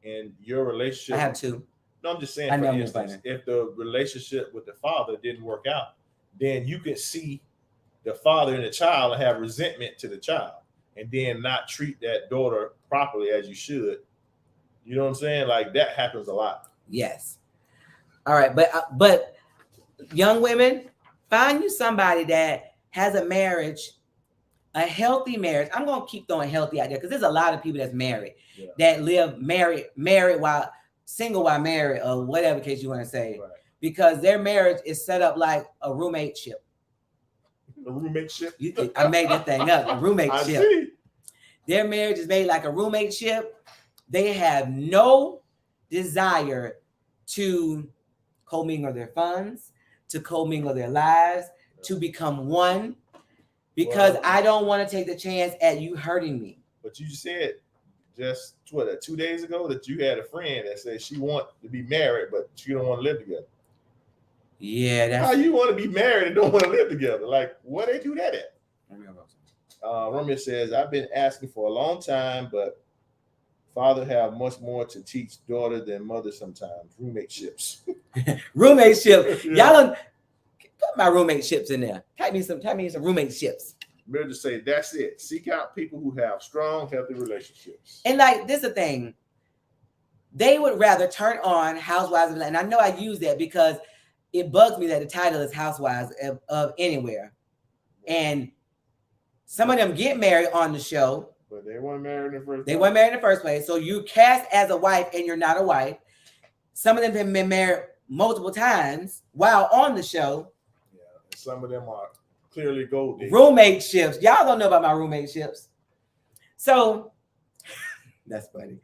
and your relationship. I have two. No, I'm just saying, for instance, if the relationship with the father didn't work out, then you could see the father and the child and have resentment to the child and then not treat that daughter properly as you should. You know what I'm saying? Like, that happens a lot. Yes. All right. But young women, find you somebody that has a marriage, a healthy marriage. I'm going to keep throwing healthy out there because there's a lot of people that's married that live married while single while married, or whatever case you want to say, because their marriage is set up like a roommate ship. A roommate ship? I made that thing up. A roommate ship. See. Their marriage is made like a roommate ship. They have no desire to commingle their funds, to commingle their lives, to become one, because I don't want to take the chance at you hurting me. But you said just 2 days ago that you had a friend that said she want to be married, but she don't want to live together. Yeah, that's how you want to be married and don't want to live together. Like, where they do that at? Romeo says, I've been asking for a long time, but father have much more to teach daughter than mother sometimes. Roommate ships. Roommate ship. Y'all don't put my roommate ships in there. Type me some roommate ships. We'll just say that's it. Seek out people who have strong, healthy relationships. And like, this is the thing. They would rather turn on Housewives of Atlanta. And I know I use that because it bugs me that the title is Housewives of Anywhere. And some of them get married on the show. But they weren't married in the first place. They weren't married in the first place. So you cast as a wife and you're not a wife. Some of them have been married multiple times while on the show. Yeah, and some of them are clearly gold diggers. Roommate ships. Y'all don't know about my roommate ships. So that's funny.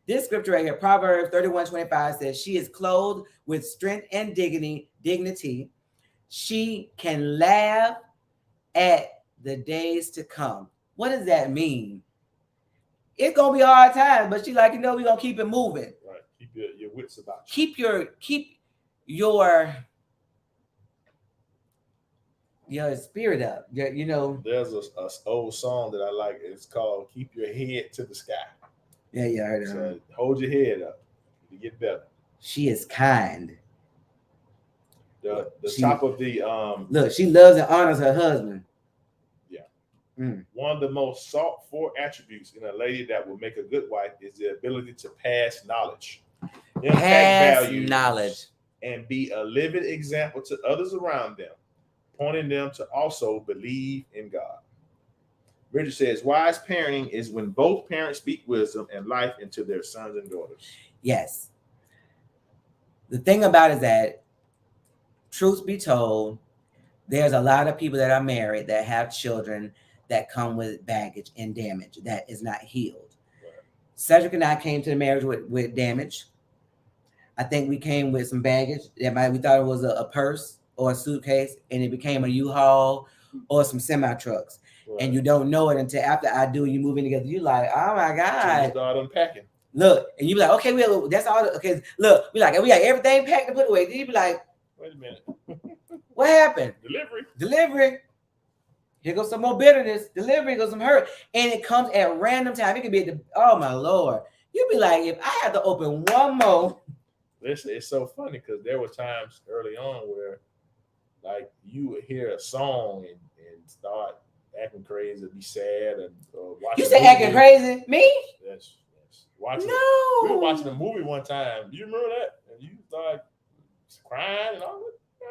This scripture right here, Proverbs 31:25 says, she is clothed with strength and dignity. She can laugh at the days to come. What does that mean? It's gonna be a hard time, but she like, we're gonna keep it moving. Right. Keep your wits about you. Keep your your spirit up. You know. There's a old song that I like. It's called "Keep Your Head to the Sky." Yeah, I heard So her. hold your head up to get better. She is kind. The She- top of the Look, she loves and honors her husband. one of the most sought for attributes in a lady that will make a good wife is the ability to pass knowledge, impact Pass values, knowledge. and be a living example to others around them, pointing them to also believe in God. Bridget says, wise parenting is when both parents speak wisdom and life into their sons and daughters. Yes. The thing about it is that, truth be told, there's a lot of people that are married that have children that come with baggage and damage that is not healed. Right. Cedric and I came to the marriage with damage. I think we came with some baggage that we thought it was a purse or a suitcase, and it became a U-Haul or some semi-trucks. Right. And you don't know it until after I do, you move in together. You like, oh my So you God. start unpacking. Look, and you be like, okay, that's all. Okay, look, we got everything packed to put away. Then you be like, wait a minute. What happened? Delivery. Here goes some more bitterness. Delivery goes some hurt. And it comes at random time. It could be at oh my Lord. You be like, if I had to open one more. Listen, it's so funny because there were times early on where like you would hear a song and start acting crazy, be sad, and watch. You say acting crazy? Me? Yes. Watching. No. We were watching a movie one time. Do you remember that? And you started crying and all that.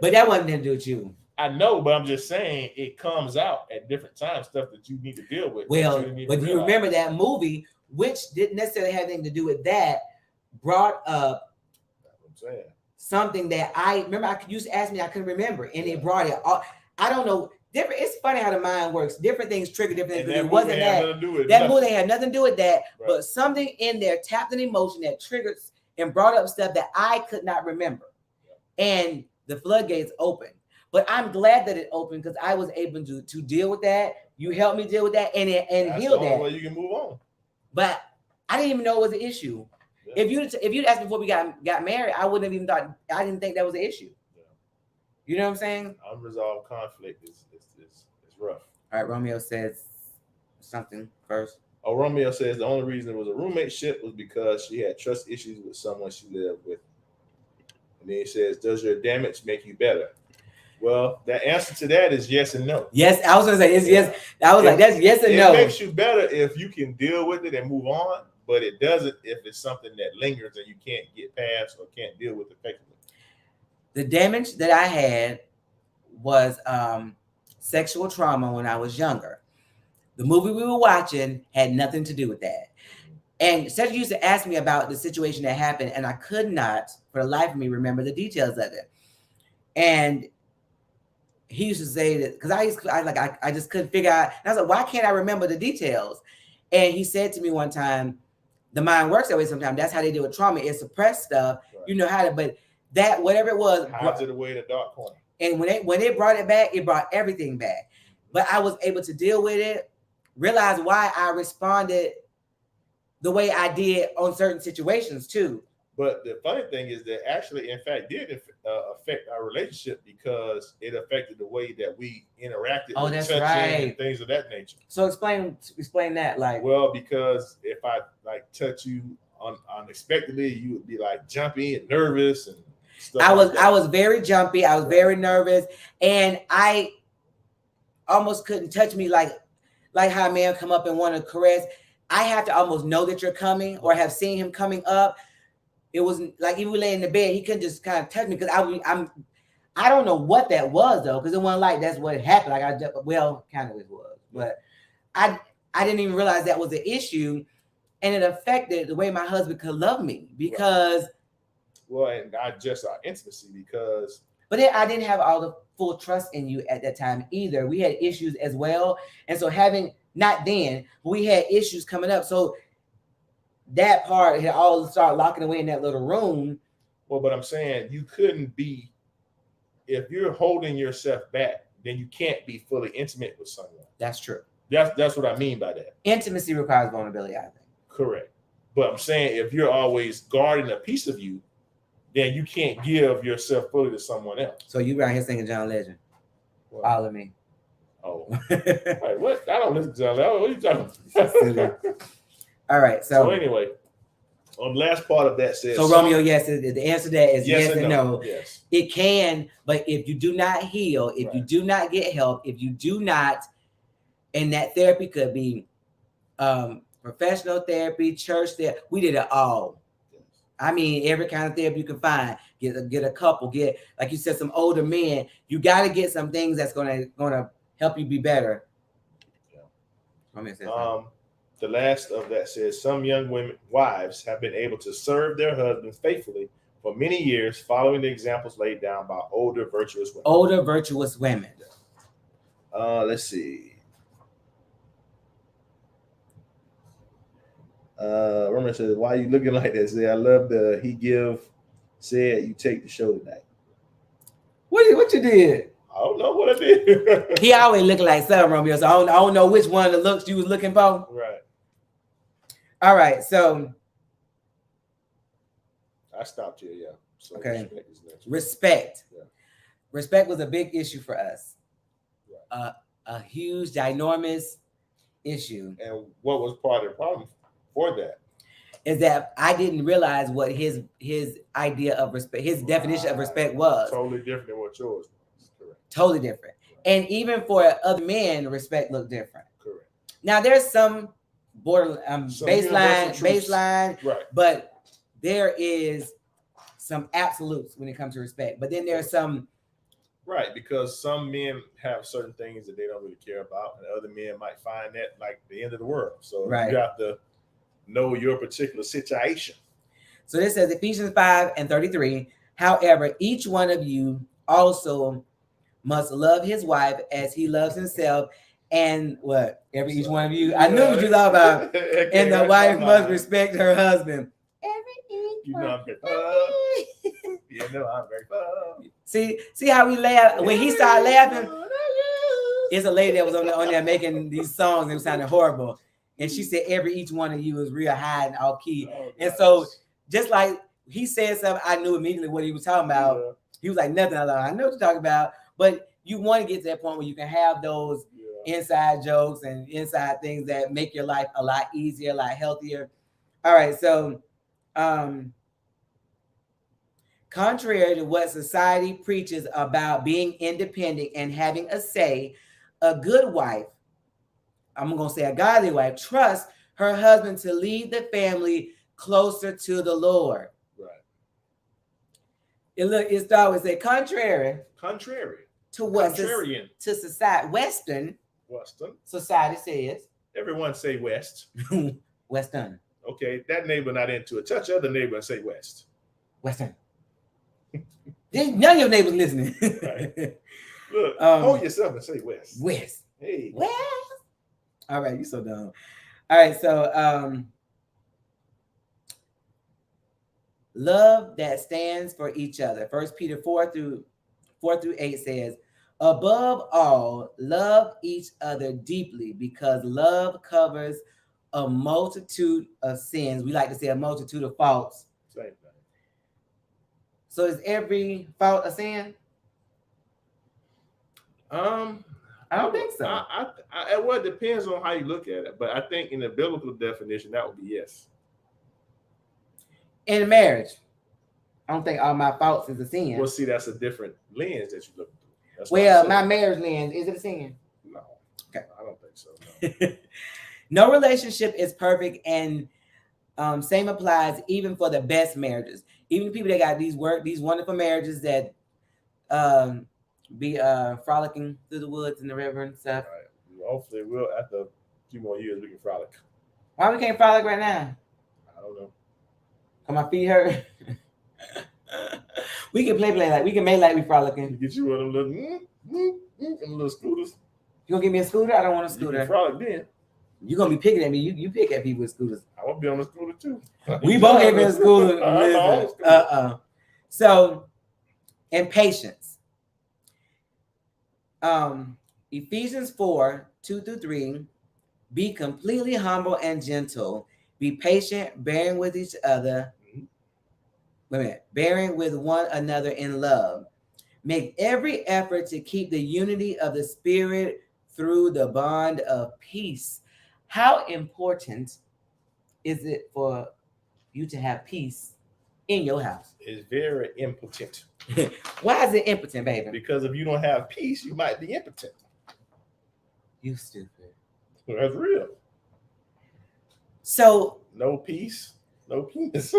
But that wasn't to do with you. I know, but I'm just saying it comes out at different times, stuff that you need to deal with. Well, but do you remember that movie, which didn't necessarily have anything to do with that, brought up something that I remember. You used to ask me, I couldn't remember, and it brought it up. I don't know. Different. It's funny how the mind works. Different things trigger different things. It wasn't that. That movie had nothing to do with that, right. But something in there tapped an emotion that triggered and brought up stuff that I could not remember, and the floodgates opened. But I'm glad that it opened because I was able to deal with that. You helped me deal with that and heal that. That's the way you can move on. But I didn't even know it was an issue. Yeah. If you'd asked me before we got married, I wouldn't have even thought. I didn't think that was an issue. Yeah. You know what I'm saying? Unresolved conflict is rough. All right, Romeo says something first. Oh, Romeo says the only reason it was a roommateship was because she had trust issues with someone she lived with. And then he says, "Does your damage make you better?" Well, the answer to that is yes and no. Yes, I was gonna say it's yes. I was like, that's yes and no. It makes you better if you can deal with it and move on, but it doesn't if it's something that lingers and you can't get past or can't deal with effectively. The damage that I had was sexual trauma when I was younger. The movie we were watching had nothing to do with that. And Cedric used to ask me about the situation that happened, and I could not, for the life of me, remember the details of it. And he used to say that because I just couldn't figure out. And I was like, why can't I remember the details? And he said to me one time, the mind works that way sometimes. That's how they deal with trauma. It suppress stuff. Right. You know how to, but that whatever it was, hides it away in a dark corner. And when it brought it back, it brought everything back. But I was able to deal with it, realize why I responded the way I did on certain situations too. But the funny thing is that actually, in fact, did affect our relationship because it affected the way that we interacted. Oh, that's right. And things of that nature. So explain that. Like, well, because if I like touch you unexpectedly, you would be like jumpy and nervous and stuff. I was very jumpy. I was very nervous, and I almost couldn't touch me like how a man come up and want to caress. I have to almost know that you're coming or have seen him coming up. It was like even lay in the bed, he couldn't just kind of touch me because I don't know what that was though, because it wasn't like that's what happened. Like kind of it was, but I didn't even realize that was an issue, and it affected the way my husband could love me because. Well, and not just our intimacy because. But I didn't have all the full trust in you at that time either. We had issues as well, and so we had issues coming up, so. That part had all started locking away in that little room. Well, but I'm saying you couldn't be, if you're holding yourself back, then you can't be fully intimate with someone. That's true. That's what I mean by that. Intimacy requires vulnerability, I think. Correct. But I'm saying if you're always guarding a piece of you, then you can't give yourself fully to someone else. So you right here singing John Legend. Follow me. Oh, wait, what? I don't listen to that. What are you talking about? All right. So anyway, On the last part of that says. So Romeo, yes, the answer to that is yes and no. Yes. It can, but if you do not heal, if you do not get help, if you do not, and that therapy could be professional therapy, church therapy. We did it all. I mean, every kind of therapy you can find. Get a couple. Get, like you said, some older men. You got to get some things that's gonna help you be better. Yeah. The last of that says some young wives have been able to serve their husbands faithfully for many years, following the examples laid down by older virtuous women. Older virtuous women. Let's see. Roman says, "Why are you looking like that?" Say, I love the he give. Said you take the show tonight. What you did? I don't know what I did. He always looking like something, Romeo. So I don't know which one of the looks you was looking for. Right. All right. So I stopped here. Yeah. So okay. Respect. Yeah. Respect was a big issue for us. Right. A huge, ginormous issue. And what was part of the problem for that? Is that I didn't realize what his idea of respect, his definition of respect was. Totally different than what yours was. Correct. Totally different. And even for other men, respect looked different. Correct. Now there's some border baseline, right? But there is some absolutes when it comes to respect. But then there's some. Right, because some men have certain things that they don't really care about, and other men might find that like the end of the world. So you have to know your particular situation. So this says Ephesians 5:33. However, each one of you also must love his wife as he loves himself. And what? Each one of you. I knew what you thought about. And the wife must respect her husband. You know I'm very you know I'm very See how we laugh when he started laughing. It's a lady that was on there making these songs. It was sounding horrible. And she said, each one of you is real high and all key. Oh, and so just like he said something, I knew immediately what he was talking about. Yeah. He was like, nothing. I know what you're talking about. But you want to get to that point where you can have those inside jokes and inside things that make your life a lot easier, a lot healthier. All right. So contrary to what society preaches about being independent and having a say, a good wife, I'm going to say a godly wife, trusts her husband to lead the family closer to the Lord. Right. It's always say contrary to what contrarian to society. Western society says. Everyone say West. Western. Okay, that neighbor not into it. Touch other neighbor and say West. Western. None of your neighbors listening. Right. Look, hold yourself and say West. West. Hey. West. All right, you so dumb. All right, so love that stands for each other. 1 Peter 4:4-8 says, above all, love each other deeply because love covers a multitude of sins. We like to say a multitude of faults. Same thing. So is every fault a sin? I don't think so. Well, it depends on how you look at it, but I think in the biblical definition, that would be yes. In marriage, I don't think all my faults is a sin. Well, see, that's a different lens that you look through. Well, my marriage lens, is it a sin? No. Okay. I don't think so. No. No relationship is perfect, and same applies even for the best marriages. Even people that got these wonderful marriages that be frolicking through the woods and the river and stuff. Right. Hopefully, we'll after a few more years we can frolic. Why we can't frolic right now? I don't know. Can my feet hurt? We can play like we can make like we frolicking. Get you one of them little scooters. You gonna give me a scooter? I don't want a scooter. You can frolic then. You're gonna be picking at me. You pick at people with scooters. I want to be on the scooter too. We both ain't been in scooter. So, and patience. Ephesians 4:2-3. Be completely humble and gentle. Be patient, bearing with each other. Wait a minute. Bearing with one another in love. Make every effort to keep the unity of the spirit through the bond of peace. How important is it for you to have peace in your house? It's very impotent. Why is it impotent, baby? Because if you don't have peace, you might be impotent. You stupid. That's real. So No peace, no penis.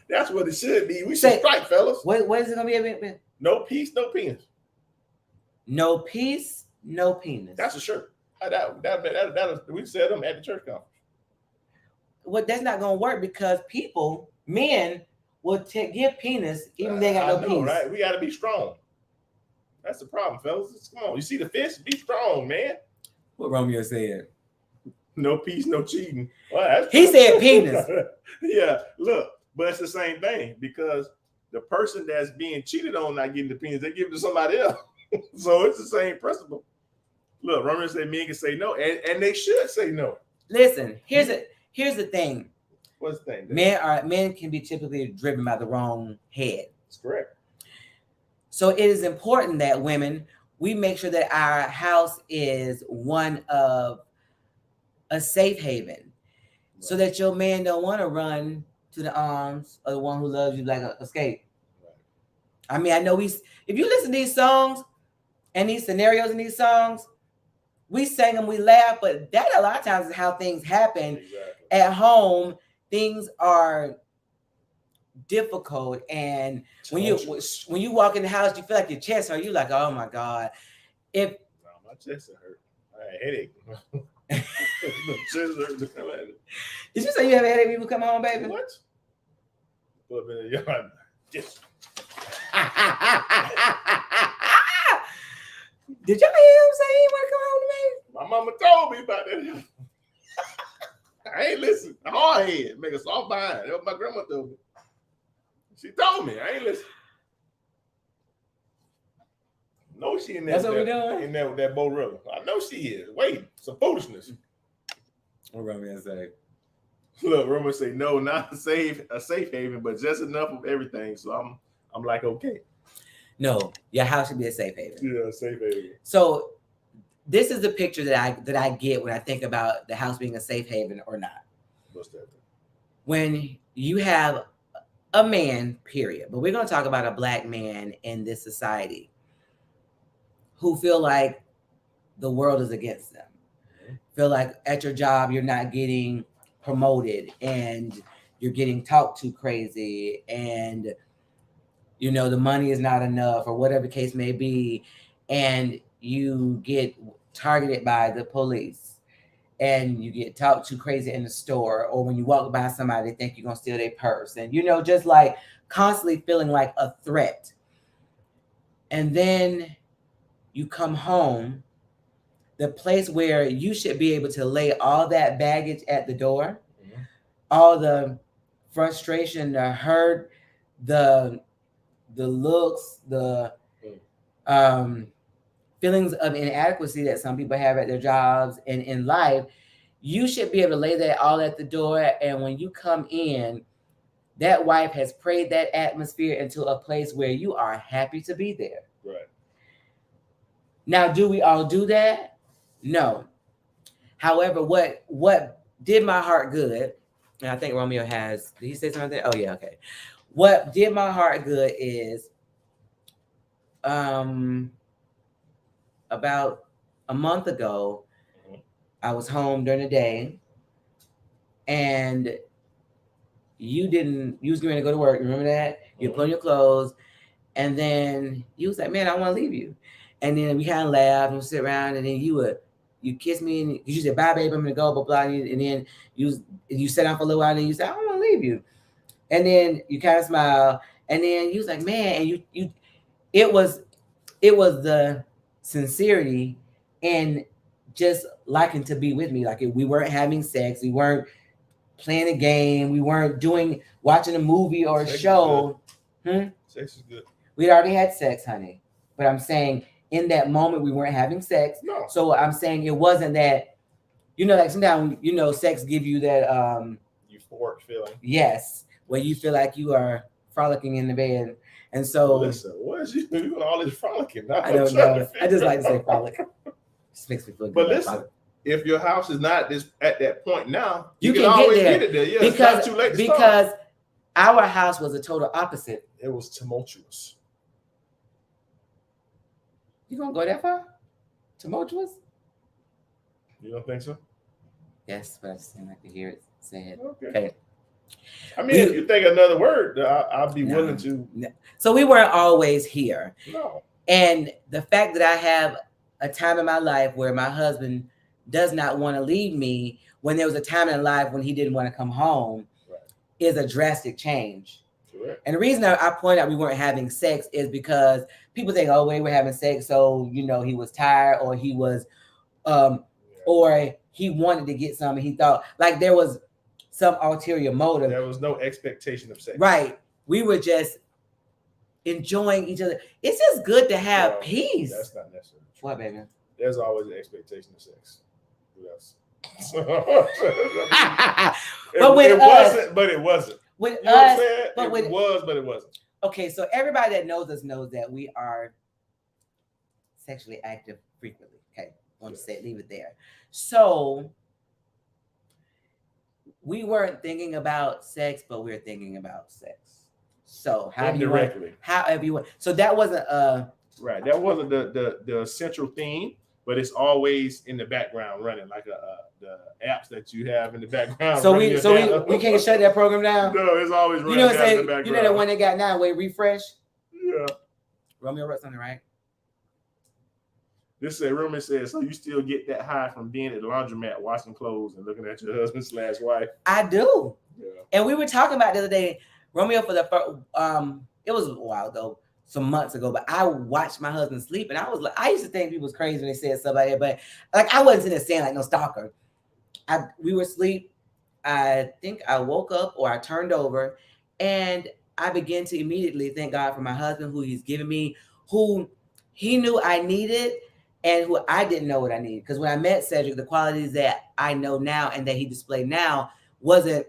That's what it should be. We should strike, fellas. What is it gonna be? No peace, no penis. No peace, no penis. That's a shirt. That we said them at the church conference. Well, that's not gonna work because men will give penis even if they got no penis. Right? We got to be strong. That's the problem, fellas. Come on, you see the fist? Be strong, man. What Romeo said. No peace, no cheating. Well, he said penis. Yeah, look, but it's the same thing because the person that's being cheated on not getting the penis, they give it to somebody else. So it's the same principle. Look, Romeo said men can say no, and they should say no. Listen, here's the thing. What's the thing? Men can be typically driven by the wrong head. That's correct. So it is important that women, we make sure that our house is one of a safe haven, right, so that your man don't want to run to the arms of the one who loves you like a escape. Right. I mean, I know if you listen to these songs and these scenarios in these songs, we sing them, we laugh, but that a lot of times is how things happen. Exactly. At home. Things are difficult, and when you walk in the house, you feel like your chest hurt. You like, oh my God! My chest hurt. I had a headache. Did you say you have a headache when you come home, baby? What? Put up in the yard. Yes. Did y'all hear him say he want to come home to me? My mama told me about that. I ain't listen. Hard head, make a soft behind. That's what my grandma told me. She told me. I ain't listen. No, she in that. That's what we doing? In that Borilla. I know she is. Wait, some foolishness. What Romeo say? Look, Romeo say no, not a safe haven, but just enough of everything. So I'm like, okay. No, your house should be a safe haven. Yeah, a safe haven. So this is the picture that I get when I think about the house being a safe haven or not. What's that? When you have a man, period, but we're going to talk about a Black man in this society who feel like the world is against them. Mm-hmm. Feel like at your job you're not getting promoted and you're getting talked to crazy and the money is not enough or whatever the case may be, and you get targeted by the police and you get talked to crazy in the store, or when you walk by somebody, they think you're going to steal their purse, and just like constantly feeling like a threat. And then you come home, the place where you should be able to lay all that baggage at the door, mm-hmm, all the frustration, the hurt, the looks, the feelings of inadequacy that some people have at their jobs and in life, you should be able to lay that all at the door. And when you come in, that wife has prayed that atmosphere into a place where you are happy to be there. Right. Now, do we all do that? No. However, what did my heart good, and I think Romeo did he say something? Oh, yeah, okay. What did my heart good is about a month ago, I was home during the day and you was going to go to work. Remember that? You put on your clothes and then you was like, man, I want to leave you. And then we kind of laughed and sit around and then you kiss me and you said, bye, babe, I'm going to go, blah, blah. And then you sat down for a little while and you said, I don't want to leave you. And then you kind of smile, and then you was like, man, and it was the sincerity and just liking to be with me. Like we weren't having sex, we weren't playing a game, we weren't watching a movie or a show. Sex is good. We'd already had sex, honey. But I'm saying in that moment we weren't having sex. No. So I'm saying it wasn't that, like sometimes sex give you that euphoric feeling. Yes. Where you feel like you are frolicking in the bed. And so Listen, what is you doing all this frolicking? I don't know. I just like to say frolic. Just makes me feel good. But about listen, frolic. if your house is not this at that point now, You can can get always there. get it there. Yeah, because it's not too late to start. because our house was a total opposite. It was tumultuous. You gonna go that far? Tumultuous? You don't think so? Yes, but I just didn't like to hear it said. Okay. Okay. I mean, if you think another word, I'll be No. willing to. So we weren't always here. No. And the fact that I have a time in my life where my husband does not want to leave me, when there was a time in life when he didn't want to come home, Right. is a drastic change. Correct. And the reason I point out we weren't having sex is because people think, oh, we were having sex, so he was tired, or he was or he wanted to get something. He thought like there was some ulterior motive. There was no expectation of sex. Right. We were just enjoying each other. It's just good to have Well, peace. That's not necessarily true. What, baby? There's always an expectation of sex. Who else? But with it us- wasn't, but it wasn't. With You know what I'm us, saying? but It with- was, but it wasn't. okay, so everybody that knows us knows that we are sexually active frequently. Okay, want to say leave it there. So we weren't thinking about sex, but we were thinking about sex. So however you want. So that wasn't Right. That wasn't the central theme, but it's always in the background running, like the apps that you have in the background. so running your we can't shut that program down. No, it's always You running know what down I'm in saying? the background. You know that one they got now where refresh? Yeah. Romeo wrote something, right? This rumor says, so you still get that high from being at the laundromat, washing clothes and looking at your husband/wife. I do. Yeah. And we were talking about the other day, Romeo, for the first, it was a while ago, some months ago, but I watched my husband sleep, and I was like, I used to think people was crazy when they said stuff like that, but like I wasn't sitting there saying like no stalker. We were asleep. I think I woke up or I turned over, and I began to immediately thank God for my husband, who He's given me, who He knew I needed, and who I didn't know what I needed. Because when I met Cedric, the qualities that I know now and that he displayed now wasn't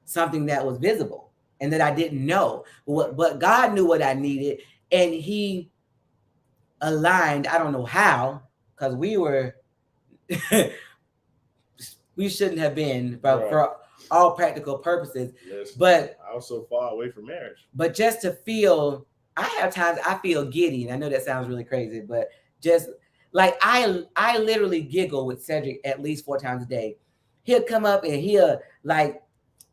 something that was visible and that I didn't know. But God knew what I needed, and He aligned. I don't know how, because we were we shouldn't have been for all practical purposes. Listen, But I was so far away from marriage. but just to feel, I have times I feel giddy, and I know that sounds really crazy, but just like I literally giggle with Cedric at least 4 times a day. He'll come up and he'll like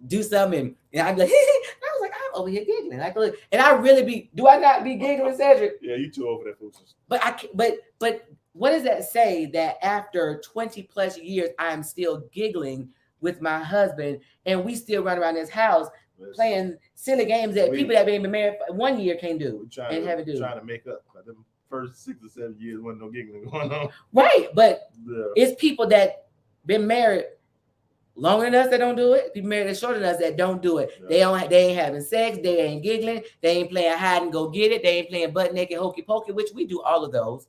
do something, and I'd be like, and I was like, I'm over here giggling. Like, look, and I really do I not be giggling, Cedric? Yeah, you two over there, fools. But but what does that say that after 20 plus years, I'm still giggling with my husband, and we still run around this house playing silly games that people that been married for 1 year can't do and haven't do. Trying to make up. Like the first 6 or 7 years wasn't no giggling going on. Right, but Yeah. it's people that been married longer than us that don't do it. People married that shorter than us that don't do it. Yeah. They ain't having sex. They ain't giggling. They ain't playing hide and go get it. They ain't playing butt naked hokey pokey, which we do all of those.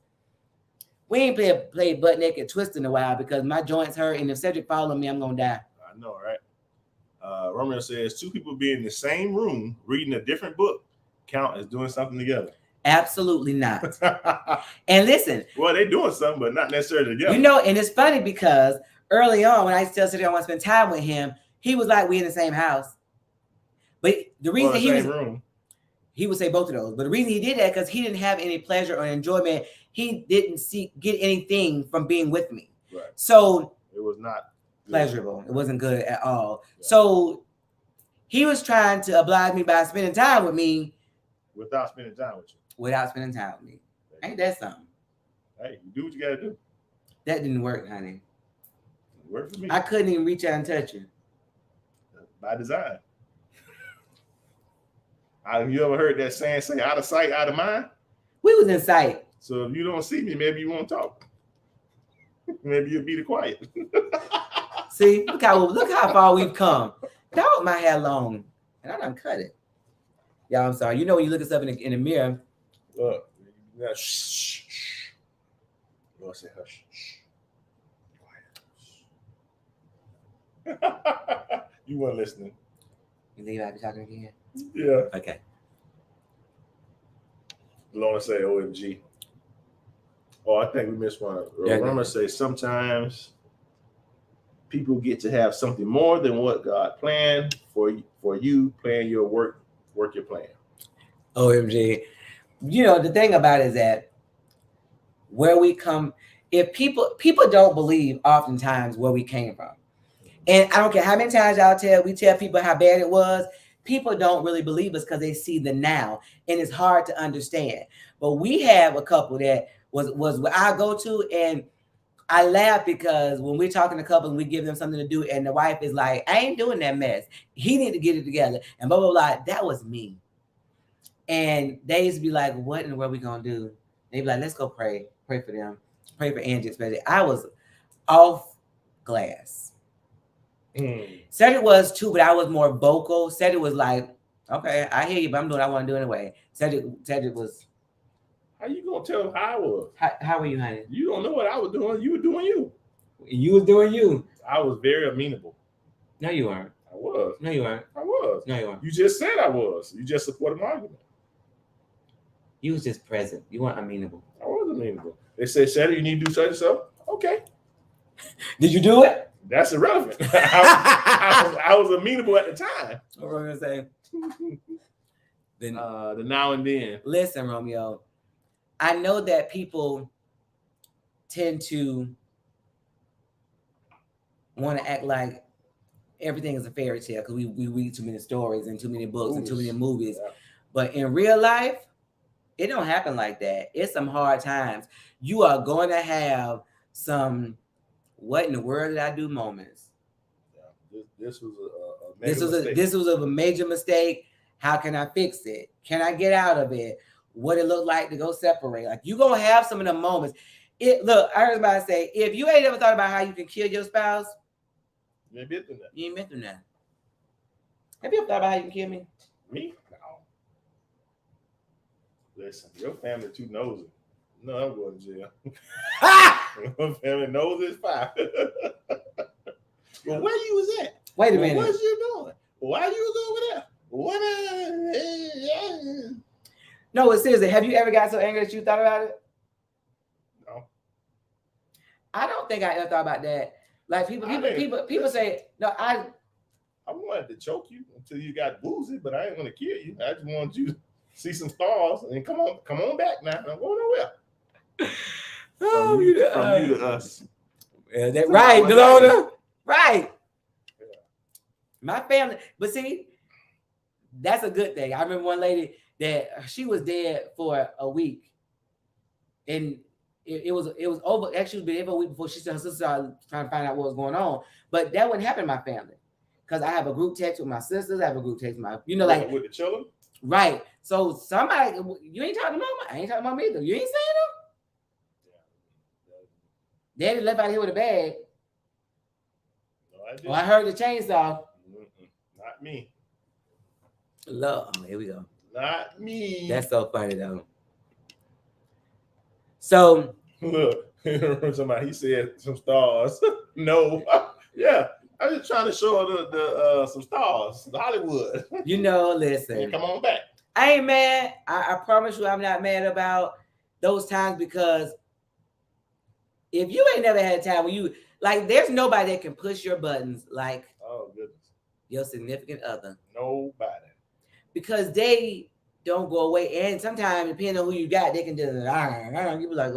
We ain't play butt naked twist in a while because my joints hurt, and if Cedric follow me, I'm gonna die. I know, right? Romeo says 2 people being in the same room reading a different book count as doing something together. Absolutely not. And listen, Well, they doing something, but not necessarily together. and it's funny because early on when I used to tell Cedric I want to spend time with him, he was like, we in the same house. But the Or reason the he same was room. he would say both of those. But the reason he did that because he didn't have any pleasure or enjoyment. He didn't get anything from being with me. Right. So It was not good. pleasurable. It wasn't good at all. Yeah. So he was trying to oblige me by spending time with me Without spending time with you. without spending time with me. Ain't that something? Hey, you do what you gotta do. That didn't work, honey. It worked for me. I couldn't even reach out and touch you. By design. Have you ever heard that saying, say out of sight, out of mind? We was in sight. So if you don't see me, maybe you won't talk. Maybe you'll be the quiet. See, look how far we've come. Dog, my hair long, and I done cut it. Y'all, I'm sorry. You know when you look at stuff in the mirror, Look, now, shh, shh. Lord say hush. Shh. Quiet. You weren't listening. you leave out talking again. Yeah. Okay. Lorna say OMG. Oh, I think we missed one. Yeah. Roma say sometimes people get to have something more than what God planned for you. Plan your work your plan. OMG. You know, the thing about it is that where we come, if people don't believe oftentimes where we came from. And I don't care how many times we tell people how bad it was, people don't really believe us because they see the now, and it's hard to understand. But we have a couple that was where I go to, and I laugh because when we're talking to couples and we give them something to do, and the wife is like, I ain't doing that mess. He need to get it together. And blah, blah, blah. That was me. And they used to be like, what in the world we gonna do? They'd be like, let's go pray. Pray for them. Pray for Angie especially. I was off glass. Said it was too, but I was more vocal. Said it was like, okay, I hear you, but I'm doing what I want to do anyway. Said it was. How you gonna tell them how I was? How were you, honey? You don't know what I was doing. You were doing you. You was doing you. I was very amenable. No, you weren't. I was. No, you weren't. I was. No, you weren't. You just said I was. You just supported my argument. You was just present. You weren't amenable. I was amenable. They said, Saturday, you need to do such and so. Okay. Did you do it? That's irrelevant. I was amenable at the time. What were we gonna say? Then the now and then. listen, Romeo. I know that people tend to want to act like everything is a fairy tale because we read too many stories and too many books and too many movies. Yeah. But in real life, it don't happen like that. It's some hard times. You are going to have some what in the world did I do moments. Yeah. This was a major mistake. This was a major mistake. How can I fix it? Can I get out of it? What it look like to go separate? Like you gonna have some of the moments. Look, I heard somebody say, if you ain't ever thought about how you can kill your spouse, you ain't been through that. You ain't been through that. Have you ever thought about how you can kill me? Me? No. Listen, your family too nosy. No, I'm going to jail. Your family knows it's fine. Well, where you was at? Wait a minute. What you doing? Why you was over there? What? No, it's seriously. Have you ever got so angry that you thought about it? No. I don't think I ever thought about that. Like people say, no, I wanted to choke you until you got woozy, but I ain't gonna kill you. I just want you to see some stars and come on back now. I'm going nowhere. Oh, from you to us. Yeah, that right, Delona. Right. Yeah. My family, but see, that's a good thing. I remember one lady that she was dead for a week, and it was over. Actually, it was been a week before her sister started trying to find out what was going on. But that wouldn't happen in my family because I have a group text with my sisters. I have a group text with my, like with the children. Right. So somebody, you ain't talking to mama. I ain't talking to mama either. You ain't saying them. Daddy left out here with a bag. No, I didn't. Oh, I heard the chainsaw. Not me. Love. Here we go. Not me. That's so funny though. So look, somebody he said some stars. No, yeah, I was just trying to show the some stars, Hollywood. Listen. And come on back. I ain't mad. I promise you, I'm not mad about those times because if you ain't never had a time when you like, there's nobody that can push your buttons like your significant other. Nobody. Because they don't go away, and sometimes depending on who you got, they can just you be like,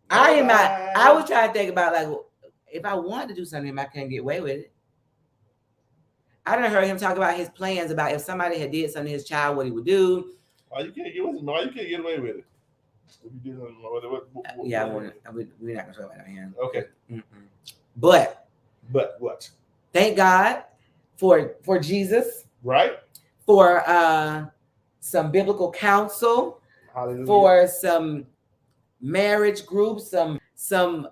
I was trying to think about like if I wanted to do something, I couldn't get away with it. I done heard him talk about his plans about if somebody had did something to his child, what he would do. Why you can't get away with it? If you did we're not gonna talk about that here. Okay. Mm-mm. But what? Thank God for Jesus. Right. For some biblical counsel. Hallelujah. For some marriage groups, some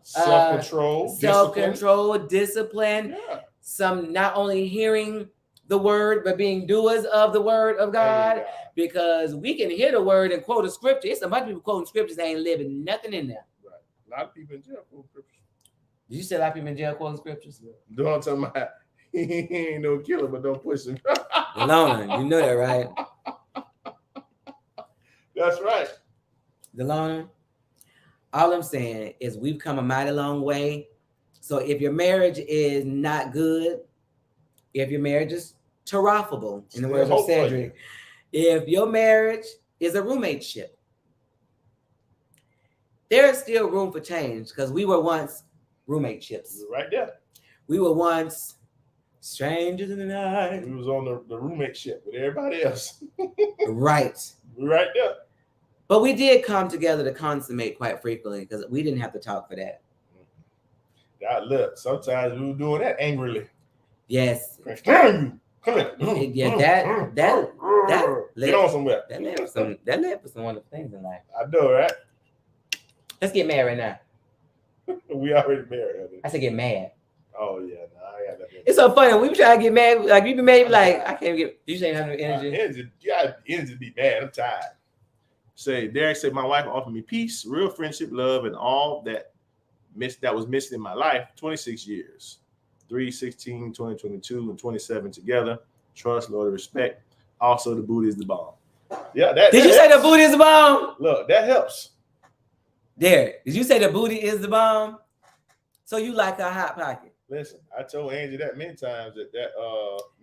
self-control, discipline. Yeah. Some not only hearing the word, but being doers of the word of God. Because we can hear the word and quote a scripture. It's a bunch of people quoting scriptures, they ain't living nothing in there. Right. A lot of people in jail quoting scriptures. Did you say a lot of people in jail quoting scriptures? Don't tell me he ain't no killer, but don't push him. Lona, you know that, right? That's right. Delona, all I'm saying is we've come a mighty long way. So if your marriage is not good, if your marriage is terafable, in the words of Cedric, if your marriage is a roommateship, there's still room for change because we were once roommateships. Right there. We were once strangers in the night. We was on the roommate ship with everybody else. Right. Right there. But we did come together to consummate quite frequently because we didn't have to talk for that. God, look, sometimes we were doing that angrily. Yes. Come here. Yeah, that Get on somewhere. That led for some wonderful things in life. I know, right? Let's get mad right now. We already married. I said get mad. Oh yeah, no, I got that. It's so funny. We try to get mad. Like you be mad, like I can't get. You ain't have no energy. You got energy to be mad. I'm tired. Say Derek said my wife offered me peace, real friendship, love, and all that was missing in my life. 26 years, 3/16, 2022, and 27 together. Trust, loyalty, respect. Also, the booty is the bomb. Yeah, Did you say the booty is the bomb? Look, that helps. Derek, did you say the booty is the bomb? So you like a hot pocket? Listen, I told Angie that many times that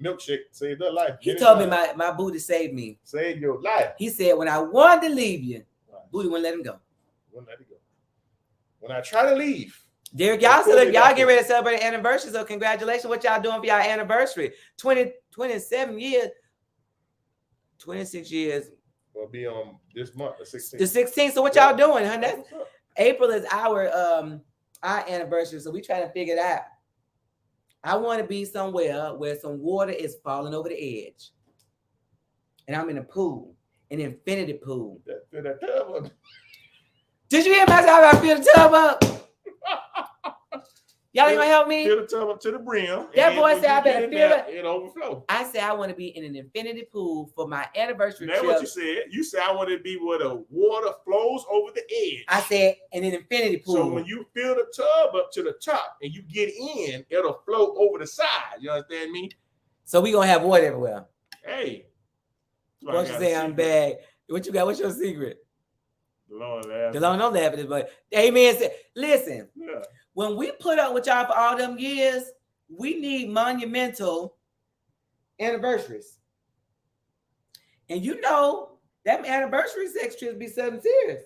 milkshake saved her life. He told me my booty saved me. Saved your life. He said when I wanted to leave you, booty wouldn't let him go. Wouldn't let it go. When I try to leave. Derek, y'all get ready to celebrate an anniversary. So congratulations. What y'all doing for y'all anniversary? 27 years, 26 years. Will be on this month, the 16th. The 16th. So what y'all doing, huh? April is our anniversary. So we trying to figure it out. I want to be somewhere where some water is falling over the edge. And I'm in a pool, an infinity pool. That tub up. Did you hear me? I feel the tub up. Y'all ain't gonna help me? Fill the tub up to the brim. That boy said I better feel it. It overflow. I said I want to be in an infinity pool for my anniversary That's trip. what you said. You said I want to be where the water flows over the edge. I said in an infinity pool. So when you fill the tub up to the top and you get in, it'll flow over the side. You understand me? So we gonna have water everywhere. Hey. What you say? I'm bad. What you got? What's your secret? DeLon don't laugh at this, but amen. Listen. Yeah. When we put up with y'all for all them years, we need monumental anniversaries. And you know, that anniversary sex trips be something serious.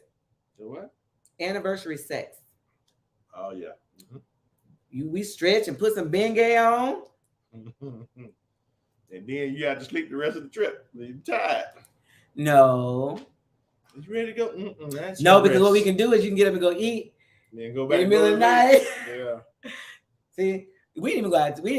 The what? Anniversary sex. Oh, yeah. We stretch and put some Bengay on. And then you have to sleep the rest of the trip. You're tired. No. You ready to go? No, because what we can do is you can get up and go eat. Then go back in the middle of the night. Yeah. See, we didn't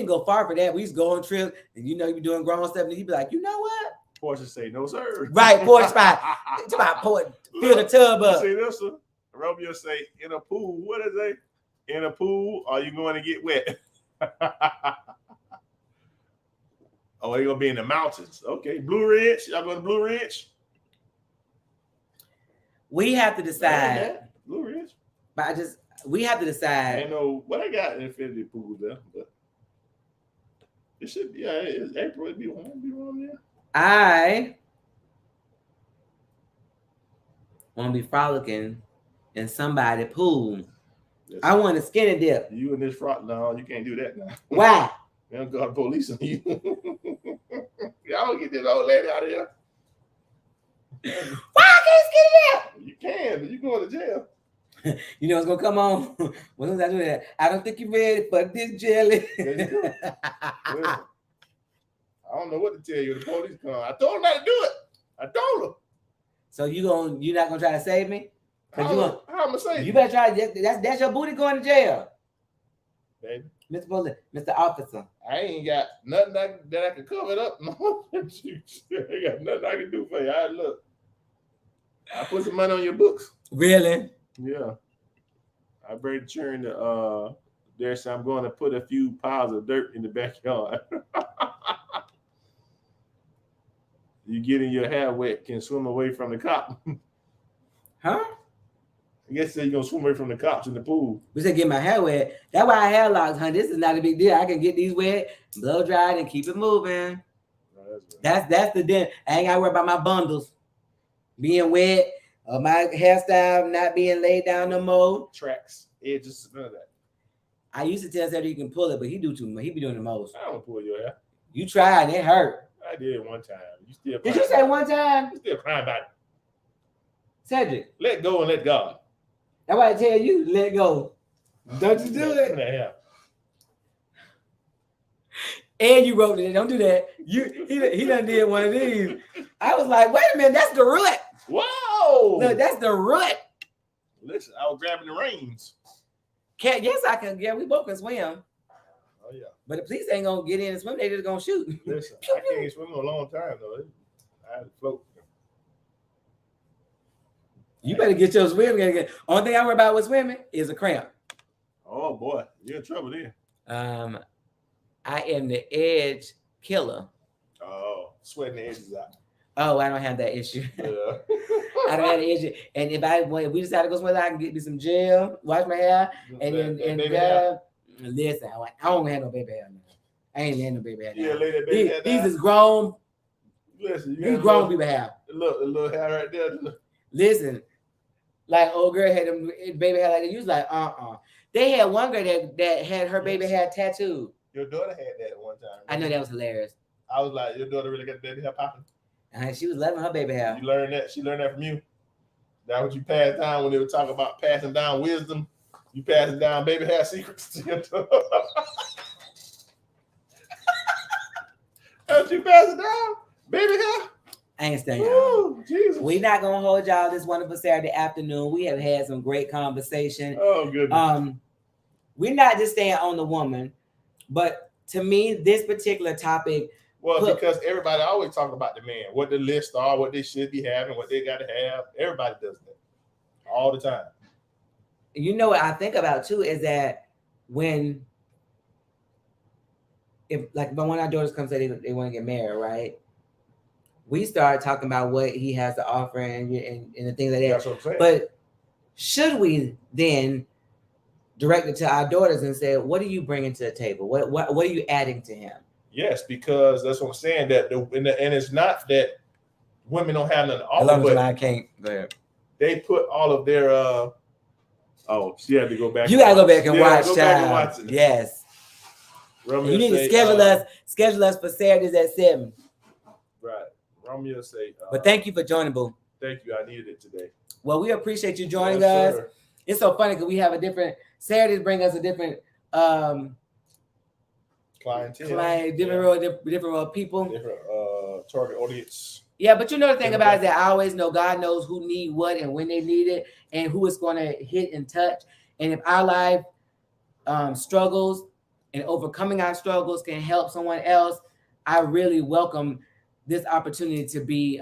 go far for that. We used to go on trips, and you be doing grown stuff, and you'd be like, you know what? Portia say no, sir. Right, porch spot. It's about porch. Fill the tub up. You say this one. Romeo say in a pool. What is it? In a pool, are you going to get wet? Oh, they're gonna be in the mountains. Okay, Blue Ridge. Y'all going to Blue Ridge? We have to decide. Blue Ridge. But we have to I decide. don't know what I got in infinity pool there, but it should be. Yeah, it's April. It'd be one there. I want to be frolicking in somebody's pool. Yes. I want to skinny dip. You in this front? No, you can't do that now. Why? They don't got the police on you. Y'all get this old lady out of here. Why I can't skinny dip? You can, but you going to jail. You know what's gonna come on? When I do that, I don't think you're ready for this jelly. There you go. Listen, I don't know what to tell you. The police come. I told them not to do it. I told them. So you're not gonna try to save me? How am I gonna say? You better try. That's your booty going to jail, Baby. Mr. Police, Mr. Officer. I ain't got nothing that I can cover it up. No, I got nothing I can do for you. Look, I put some money on your books. Really? Yeah. I bring the churn to there, so I'm going to put a few piles of dirt in the backyard. You getting your hair wet can swim away from the cop. Huh? I guess you're gonna swim away from the cops in the pool. We said get my hair wet. That's why I hair locks, honey. This is not a big deal. I can get these wet, blow dried, and keep it moving. No, That's the den. I ain't gotta worry about my bundles. being wet, or my hairstyle not being laid down no more. Tracks, edges, none of that. I used to tell Cedric you can pull it, but he do too much. He be doing the most. I don't pull your hair. You tried and it hurt. I did one time. You still Did you say one time? You still crying about it. Cedric, Let go and let God. that's why I tell you, let go. Don't you do it. Yeah. And you wrote it. Don't do that. He done did one of these. I was like, wait a minute, that's the root. Whoa! Look, that's the root. Listen, I was grabbing the reins. Can't yes, I can. Yeah, we both can swim. Oh yeah. But the police ain't gonna get in and swim, they just gonna shoot. Listen, I can't swim in a long time though. I had to float. You better get your swimming. Only thing I worry about with swimming is a cramp. Oh boy, you're in trouble there. I am the edge killer. Oh, sweating the edges out. Oh, I don't have that issue. Yeah. I don't have the issue. And if we decide to go swim, I can get me some gel, wash my hair, and listen, I don't have no baby hair now. I ain't had no baby hair. Yeah, lay that baby hair These down. is grown. Listen, you These got grown people have. a little hair right there. Listen, like old girl had them baby hair like that. You was like, They had one girl that had her baby hair tattooed. Your daughter had that at one time. I know that was hilarious. I was like, your daughter really got baby hair popping. And she was loving her baby hair. You learned that. She learned that from you. That what you passed down when they were talking about passing down wisdom. You passing down baby hair secrets to your daughter. That's what you passing down baby hair. I ain't staying out. Oh, Jesus. We're not gonna hold y'all this wonderful Saturday afternoon. We have had some great conversation. Oh, goodness. We're not just staying on the woman, but to me, this particular topic. Well, because everybody always talk about the man, what the list are, what they should be having, what they got to have. Everybody does that all the time. You know what I think about too is that when one of our daughters comes say they want to get married, right? We start talking about what he has to offer and the things like that. That's what I'm saying. But should we then direct it to our daughters and say, what are you bringing to the table? What are you adding to him? Yes, because that's what I'm saying. And it's not that women don't have nothing to offer, but I can't. Go ahead. they put all of their. She had to go back. You gotta go back and watch. Go back and watch it. Yes. Romeo You need say, to schedule us for Saturdays at 7. Right. Romeo say. But thank you for joining, boo. Thank you. I needed it today. Well, we appreciate you joining Yes, us. sir. It's so funny because we have a different Saturdays bring us a different Clientele. different row of people. Different target audience. Yeah, but you know the thing about it is that I always know God knows who need what and when they need it and who is going to hit and touch. And if our life struggles and overcoming our struggles can help someone else, I really welcome this opportunity to be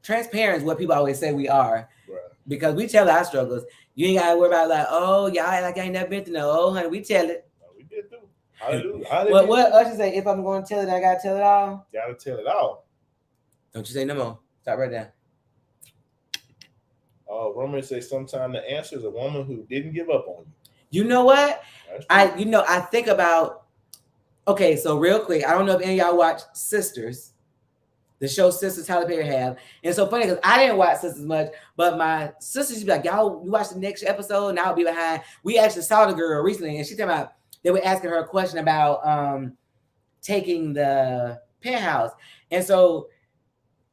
transparent is what people always say we are. Right. Because we tell our struggles. You ain't got to worry about like, oh, y'all like I ain't never been to no. Oh, honey, we tell it. We did too. Hallelujah. What Usher say? If I'm going to tell it, I got to tell it all. Gotta tell it all. Don't you say no more. Stop right there. Romeo say sometimes the answer is a woman who didn't give up on you. You know what? That's true. I think about, okay, so real quick, I don't know if any of y'all watch Sisters, the show Sisters Tyler Perry have. And it's so funny because I didn't watch Sisters much, but my sisters be like, y'all, you watch the next episode and I'll be behind. We actually saw the girl recently and she talking about, they were asking her a question about taking the Penthouse. And so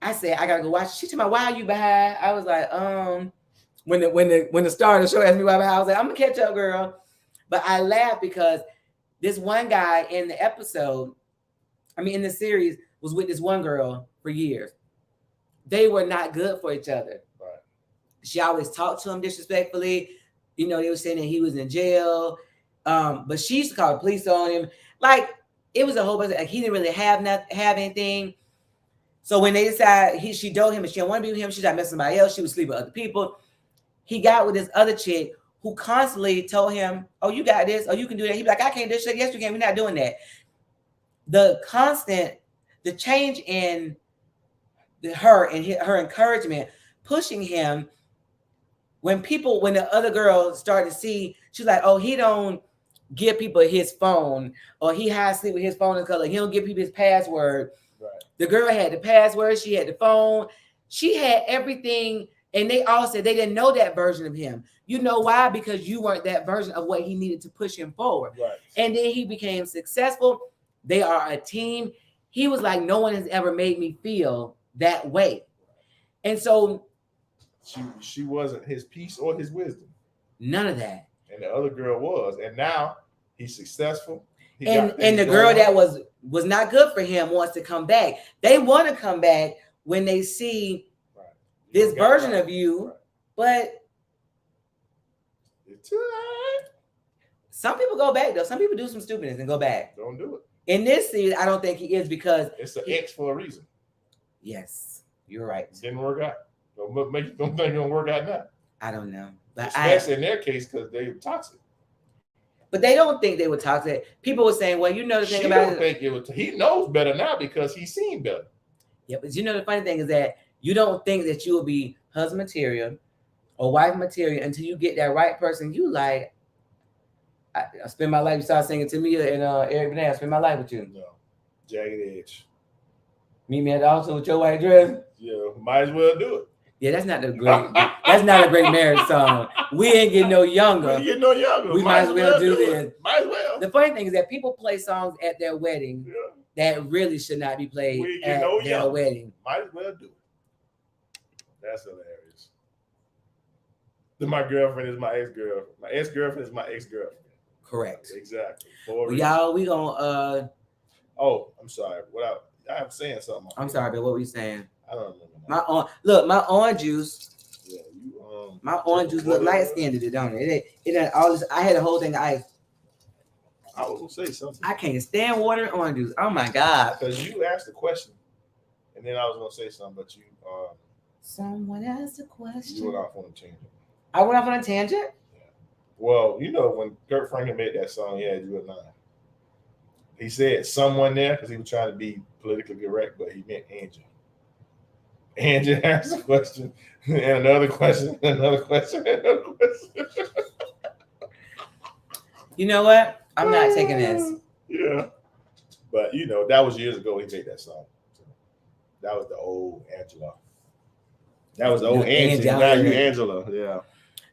I said, I gotta go watch. She told me, why are you behind? I was like, when the star of the show asked me why I'm behind, I was like, I'm gonna catch up, girl. But I laughed because this one guy in the episode, in the series, was with this one girl for years. They were not good for each other. Right. She always talked to him disrespectfully. You know, they were saying that he was in jail. But she used to call the police on him. Like, it was a whole bunch of, like, he didn't really have anything. So when they decided, she told him that she didn't want to be with him, she tried to mess with somebody else, she would sleep with other people. He got with this other chick who constantly told him, oh, you got this, oh, you can do that. He'd be like, I can't do this shit. Yes, you can. We're not doing that. The change in her and her encouragement, pushing him, when the other girl started to see, she's like, oh, he don't give people his phone, or he hides sleep with his phone in color. He don't give people his password. Right. The girl had the password, she had the phone. She had everything, and they all said they didn't know that version of him. You know why? Because you weren't that version of what he needed to push him forward. Right. And then he became successful. They are a team. He was like, no one has ever made me feel that way. And so she wasn't his peace or his wisdom. none of that. And the other girl was. And now he's successful. And the girl that was not good for him wants to come back. They want to come back when they see this version of you, but it's too late. Some people go back though. Some people do some stupidness and go back. Don't do it. In this season, I don't think he is because it's an X for a reason. Yes, you're right. It didn't work out. Don't think it's gonna work out now. I don't know, but especially in their case because they're toxic. But they don't think they were toxic. People were saying, "Well, you know the thing about it." He knows better now because he's seen better. Yeah, but you know the funny thing is that you don't think that you will be husband material or wife material until you get that right person. You like, I spend my life. You start singing to me and Eric Benet. I spend my life with you. No, Jagged Edge. Meet me at the altar with your white dress. Yeah, might as well do it. Yeah, that's not a great. That's not a great marriage song. We ain't getting no younger. We get no younger. We might as well do this. Might as well. The funny thing is that people play songs at their wedding that really should not be played at their wedding. Might as well do it. That's hilarious. My girlfriend is my ex-girlfriend. My ex-girlfriend is my ex-girlfriend. Correct. Exactly. Well, y'all, we gonna. Oh, I'm sorry. I'm saying something. I'm sorry, but what were you saying? I don't remember. My orange juice. Yeah, my orange juice look light skinned, don't it? It all this. I had a whole thing of ice. I was gonna say something. I can't stand water and orange juice. Oh my god! Because you asked the question, and then I was gonna say something, but you. Someone asked a question. You went off on a tangent. I went off on a tangent. Yeah. Well, you know when Kurt Franklin made that song, he had you at 9. He said someone there because he was trying to be politically correct, but he meant Angie. Angie asked a question, and another question, another question, another question. You know what? I'm not taking this. Yeah. But, you know, that was years ago he made that song. So that was the old Angela. That was the old Angie. Now you Angela. Yeah.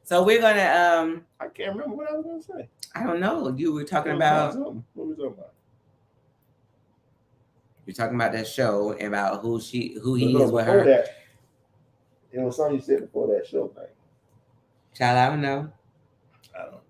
So we're going to... I can't remember what I was going to say. I don't know. You were talking about... What were we talking about? You're talking about that show and about who he is with her. That, it was something you said before that show thing. Child, I don't know. I don't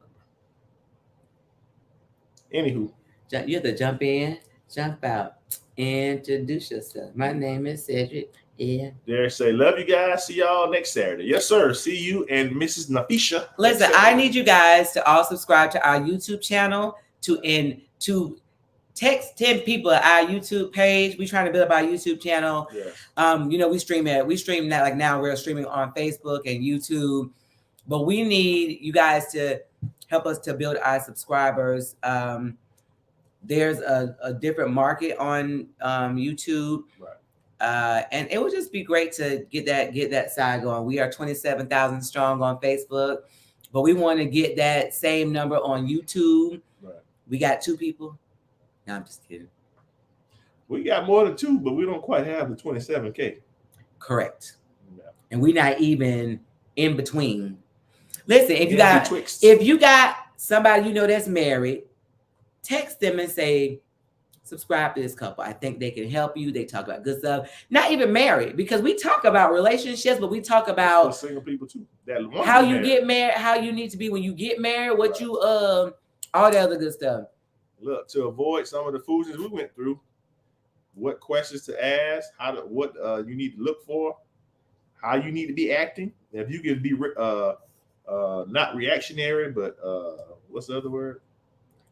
remember. Anywho. You have to jump in, jump out, introduce yourself. My name is Cedric. Yeah. There say, love you guys. See y'all next Saturday. Yes, sir. See you and Mrs. Nafisha. Listen, I need you guys to all subscribe to our YouTube channel to text 10 people at our YouTube page. We're trying to build up our YouTube channel. Yeah. You know, we stream that like now we're streaming on Facebook and YouTube, but we need you guys to help us to build our subscribers. There's a different market on YouTube. Right. And it would just be great to get that side going. We are 27,000 strong on Facebook, but we want to get that same number on YouTube. Right. We got 2 people. No, I'm just kidding. We got more than 2, but we don't quite have the 27K. Correct. Yeah. And we're not even in between. Listen, if you got somebody you know that's married, text them and say, subscribe to this couple. I think they can help you. They talk about good stuff. Not even married, because we talk about relationships, but we talk about single people too. How you get married, how you need to be when you get married, what you all the other good stuff. Look, to avoid some of the foolishness we went through, what questions to ask, what you need to look for, how you need to be acting. If you can be not reactionary, but what's the other word?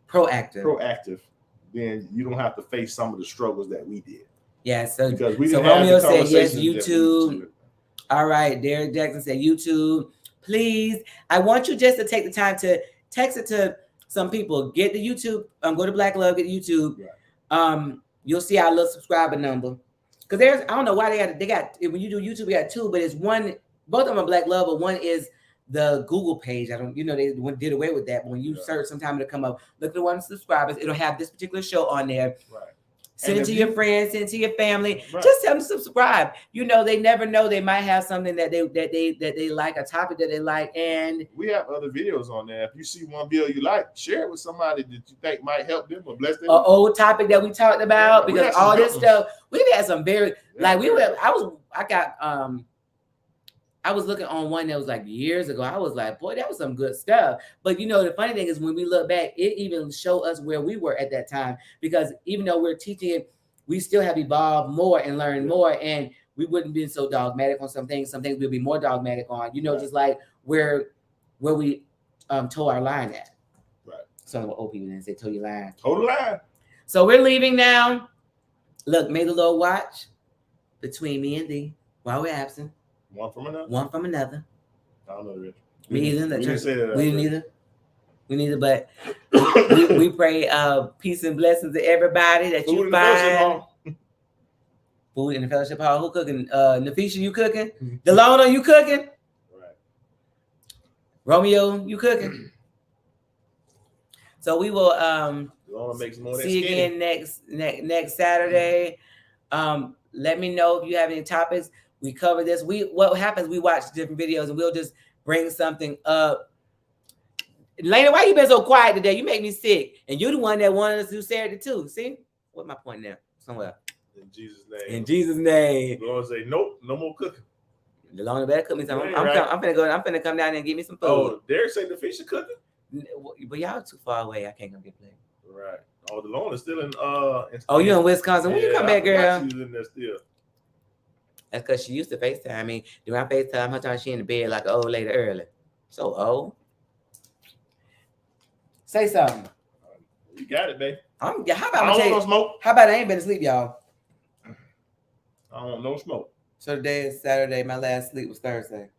Proactive. Then you don't have to face some of the struggles that we did. Yeah, so Romeo said yes, YouTube. All right, Derek Jackson said YouTube. Please, I want you just to take the time to text it to some people. Get the YouTube. Go to Black Love, get YouTube. Right. You'll see our little subscriber number. Because I don't know why they got when you do YouTube, you got 2, but it's one. Both of them are Black Love, but one is the Google page. They did away with that. But when you search, sometime it'll come up. Look at the one subscribers. It'll have this particular show on there. Right. Send it to your friends, send it to your family. Right. Just tell them to subscribe. You know, they never know. They might have something that they like, a topic that they like, and we have other videos on there. If you see one video you like, share it with somebody that you think might help them or bless them. an old topic that we talked about, Yeah, we because had some all this good stuff we've had some very like we Yeah. were. I was looking on one that was like years ago. I was like, boy, that was some good stuff. But you know, the funny thing is when we look back, it even showed us where we were at that time, because even though we're teaching it, we still have evolved more and learned more, and we wouldn't be so dogmatic on some things. Some things we'll be more dogmatic on, you know, Right. just like where we toe our line at. Right. Some of the old people didn't say toe your line. Total line. So we're leaving now. Look, may the Lord watch between me and thee while we're absent, One from another. one from another. I don't know the rest. Me either. We didn't say that. We didn't either. We neither, but we pray peace and blessings to everybody that Food you in the fellowship find. hall. Food in the fellowship hall. Who cooking? Nafisha, you cooking? Delona, you cooking? Right. Romeo, you cooking? So we will You want to make some more of that see you skinny. again next Saturday. Let me know if you have any topics. We cover this. What happens? We watch different videos and we'll just bring something up. Lena, why you been so quiet today? You make me sick. And you're the one that wanted us to do Saturday too. See? What's my point there? Somewhere. In Jesus' name. In Jesus' name. The Lord say, nope, no more cooking. Delona better cook me something. Right, right. I'm finna come down there and get me some food. Oh, Derek say the fish are cooking. But y'all too far away. I can't come get played. Right. Oh, the Lord is still in Oh, you in Wisconsin? When you come back, girl? She's in there still. That's because she used to FaceTime me. During I FaceTime her time she in the bed like an old lady early. So old. Say something. You got it, babe. How I about don't want no smoke. How about I ain't been asleep, y'all? I don't want no smoke. So today is Saturday. My last sleep was Thursday.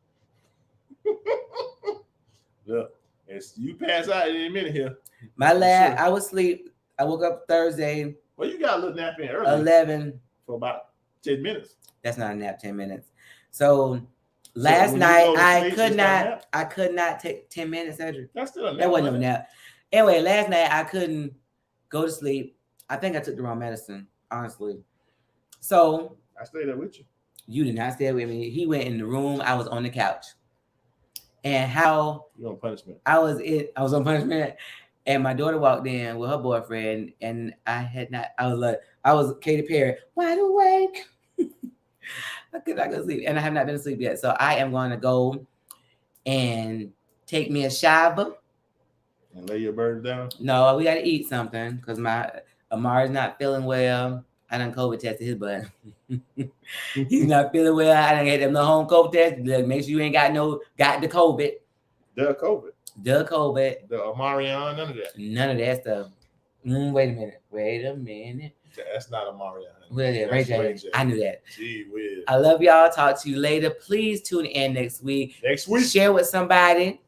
Look, it's you pass out in a minute here. My last, Sure. I was asleep. I woke up Thursday, Well, you got a little nap in early 11. for about 10 minutes. That's not a nap, 10 minutes. So So last when you night go to I sleep, could it's not a not, nap? I could not take 10 minutes, Cedric. That's still a nap. That wasn't no right? nap. Anyway, last night I couldn't go to sleep. I think I took the wrong medicine, honestly. So I stayed there with you. you did not stay with me. He went in the room. I was on the couch. And how You're on punishment. I was on punishment. And my daughter walked in with her boyfriend, and I was Katy Perry, wide awake. I could not go to sleep. And I have not been asleep yet. So I am going to go and take me a shower. And lay your burden down. No, we got to eat something because my Amari's not feeling well. I done COVID tested his butt. He's not feeling well. I done get them the home COVID test. Look, make sure you ain't got the COVID. The COVID. The COVID. The Omarion, none of that. None of that stuff. Wait a minute. That's not Omarion. Well, yeah, Ray J. I knew that. Gee whiz. I love y'all. Talk to you later. Please tune in next week. Next week. Share with somebody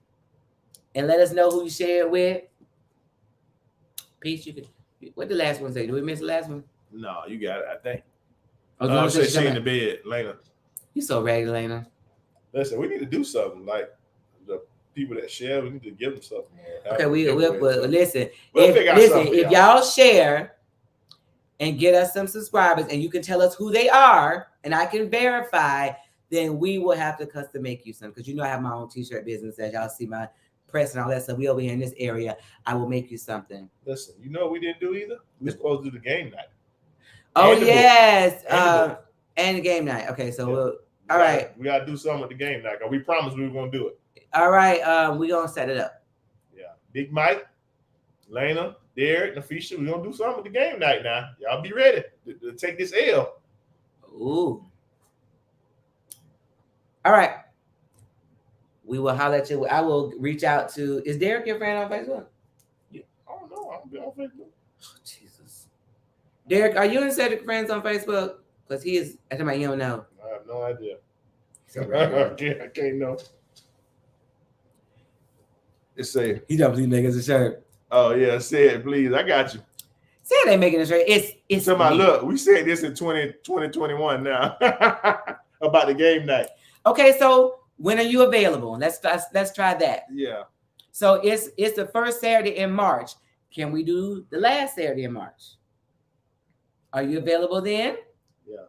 and let us know who you share it with. Peace. What the last one say? Did we miss the last one? No, you got it, I think. Oh, Say she in the bed, Lena. You so ready, Lena. Listen, we need to do something. Like the people that share, we need to give them something. Okay, we'll listen. We'll figure out something for If y'all share and get us some subscribers, and you can tell us who they are, and I can verify, then we will have to custom make you some. Because you know I have my own t-shirt business, as y'all see my press and all that stuff. We over here in this area. I will make you something. Listen, you know what we didn't do either? We supposed to do the game night. Oh And the book. yes, And the book. and the game night. Okay, so Yeah. we'll. All right. We gotta do something with the game night. 'Cause we promised we were gonna do it. All right, we're gonna set it up. Yeah. Big Mike, Lena, Derek, Nafisha, we're gonna do something with the game night now. Y'all be ready to take this L. Ooh. All right. We will holler at you. I will reach out to. Is Derek your friend on Facebook? I don't know. I don't be on Facebook. Oh, Jesus. Derek, are you and Cedric friends on Facebook? Because he is. I think you don't know. I have no idea. So right. I can't know. It say, He definitely making us a shirt. oh yeah, say it, please. I got you. Said they making a shirt. It's So my me. look, we said this in 2021 now about the game night. Okay, so when are you available? Let's try that. Yeah. So it's the first Saturday in March. Can we do the last Saturday in March? Are you available then? Yeah.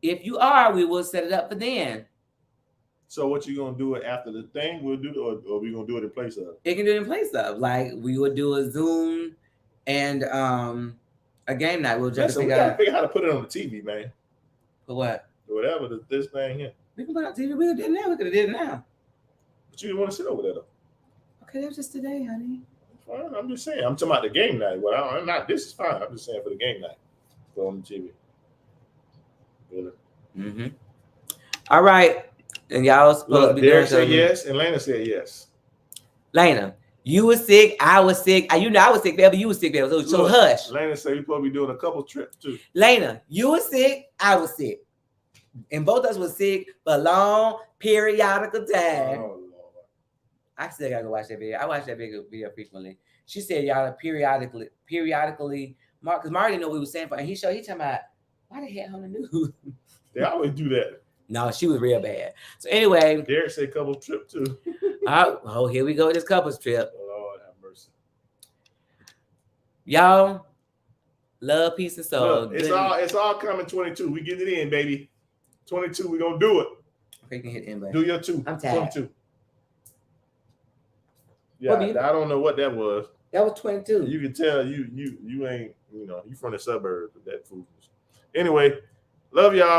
If you are, we will set it up for then. So what you gonna do it after the thing? We'll do, or we gonna do it in place of? It can do it in place of, like, we would do a Zoom and a game night. We'll just Listen, we figure gotta out figure out how to put it on the TV, man. for what. Whatever this thing here. We can put it on TV. We could do it now. We could have did it now. But you didn't want to sit over there though. Okay, that was just today, honey. Fine, I'm just saying. I'm talking about the game night. Well, I'm not. This is fine. I'm just saying for the game night. Go on the TV. Really? Mm-hmm. All right. And y'all supposed to be Derek doing said something. yes, and Lena said yes. Lena, you were sick. I was sick. You know I was sick, baby. You were sick, baby. So Look, hush. Lena said we supposed to be doing a couple trips too. Lena, you were sick. I was sick. And both of us were sick for a long periodical time. Oh Lord. I still gotta go watch that video. I watch that video frequently. She said y'all are periodically, Mark, because Mark didn't know what we were saying for, and he talking about why the hell on the news. They always do that. No, she was real bad. So anyway, Derek said couple trip too. oh, here we go with this couples trip. Lord have mercy. Y'all, love, peace, and soul. Look, it's all coming 22. We get it in, baby. 22, we gonna do it. Okay, you can hit inbox. Do your two. I'm tired. 22. Yeah, What, I don't know what that was. That was 22. You can tell you ain't, you from the suburbs with that food. Anyway, love y'all.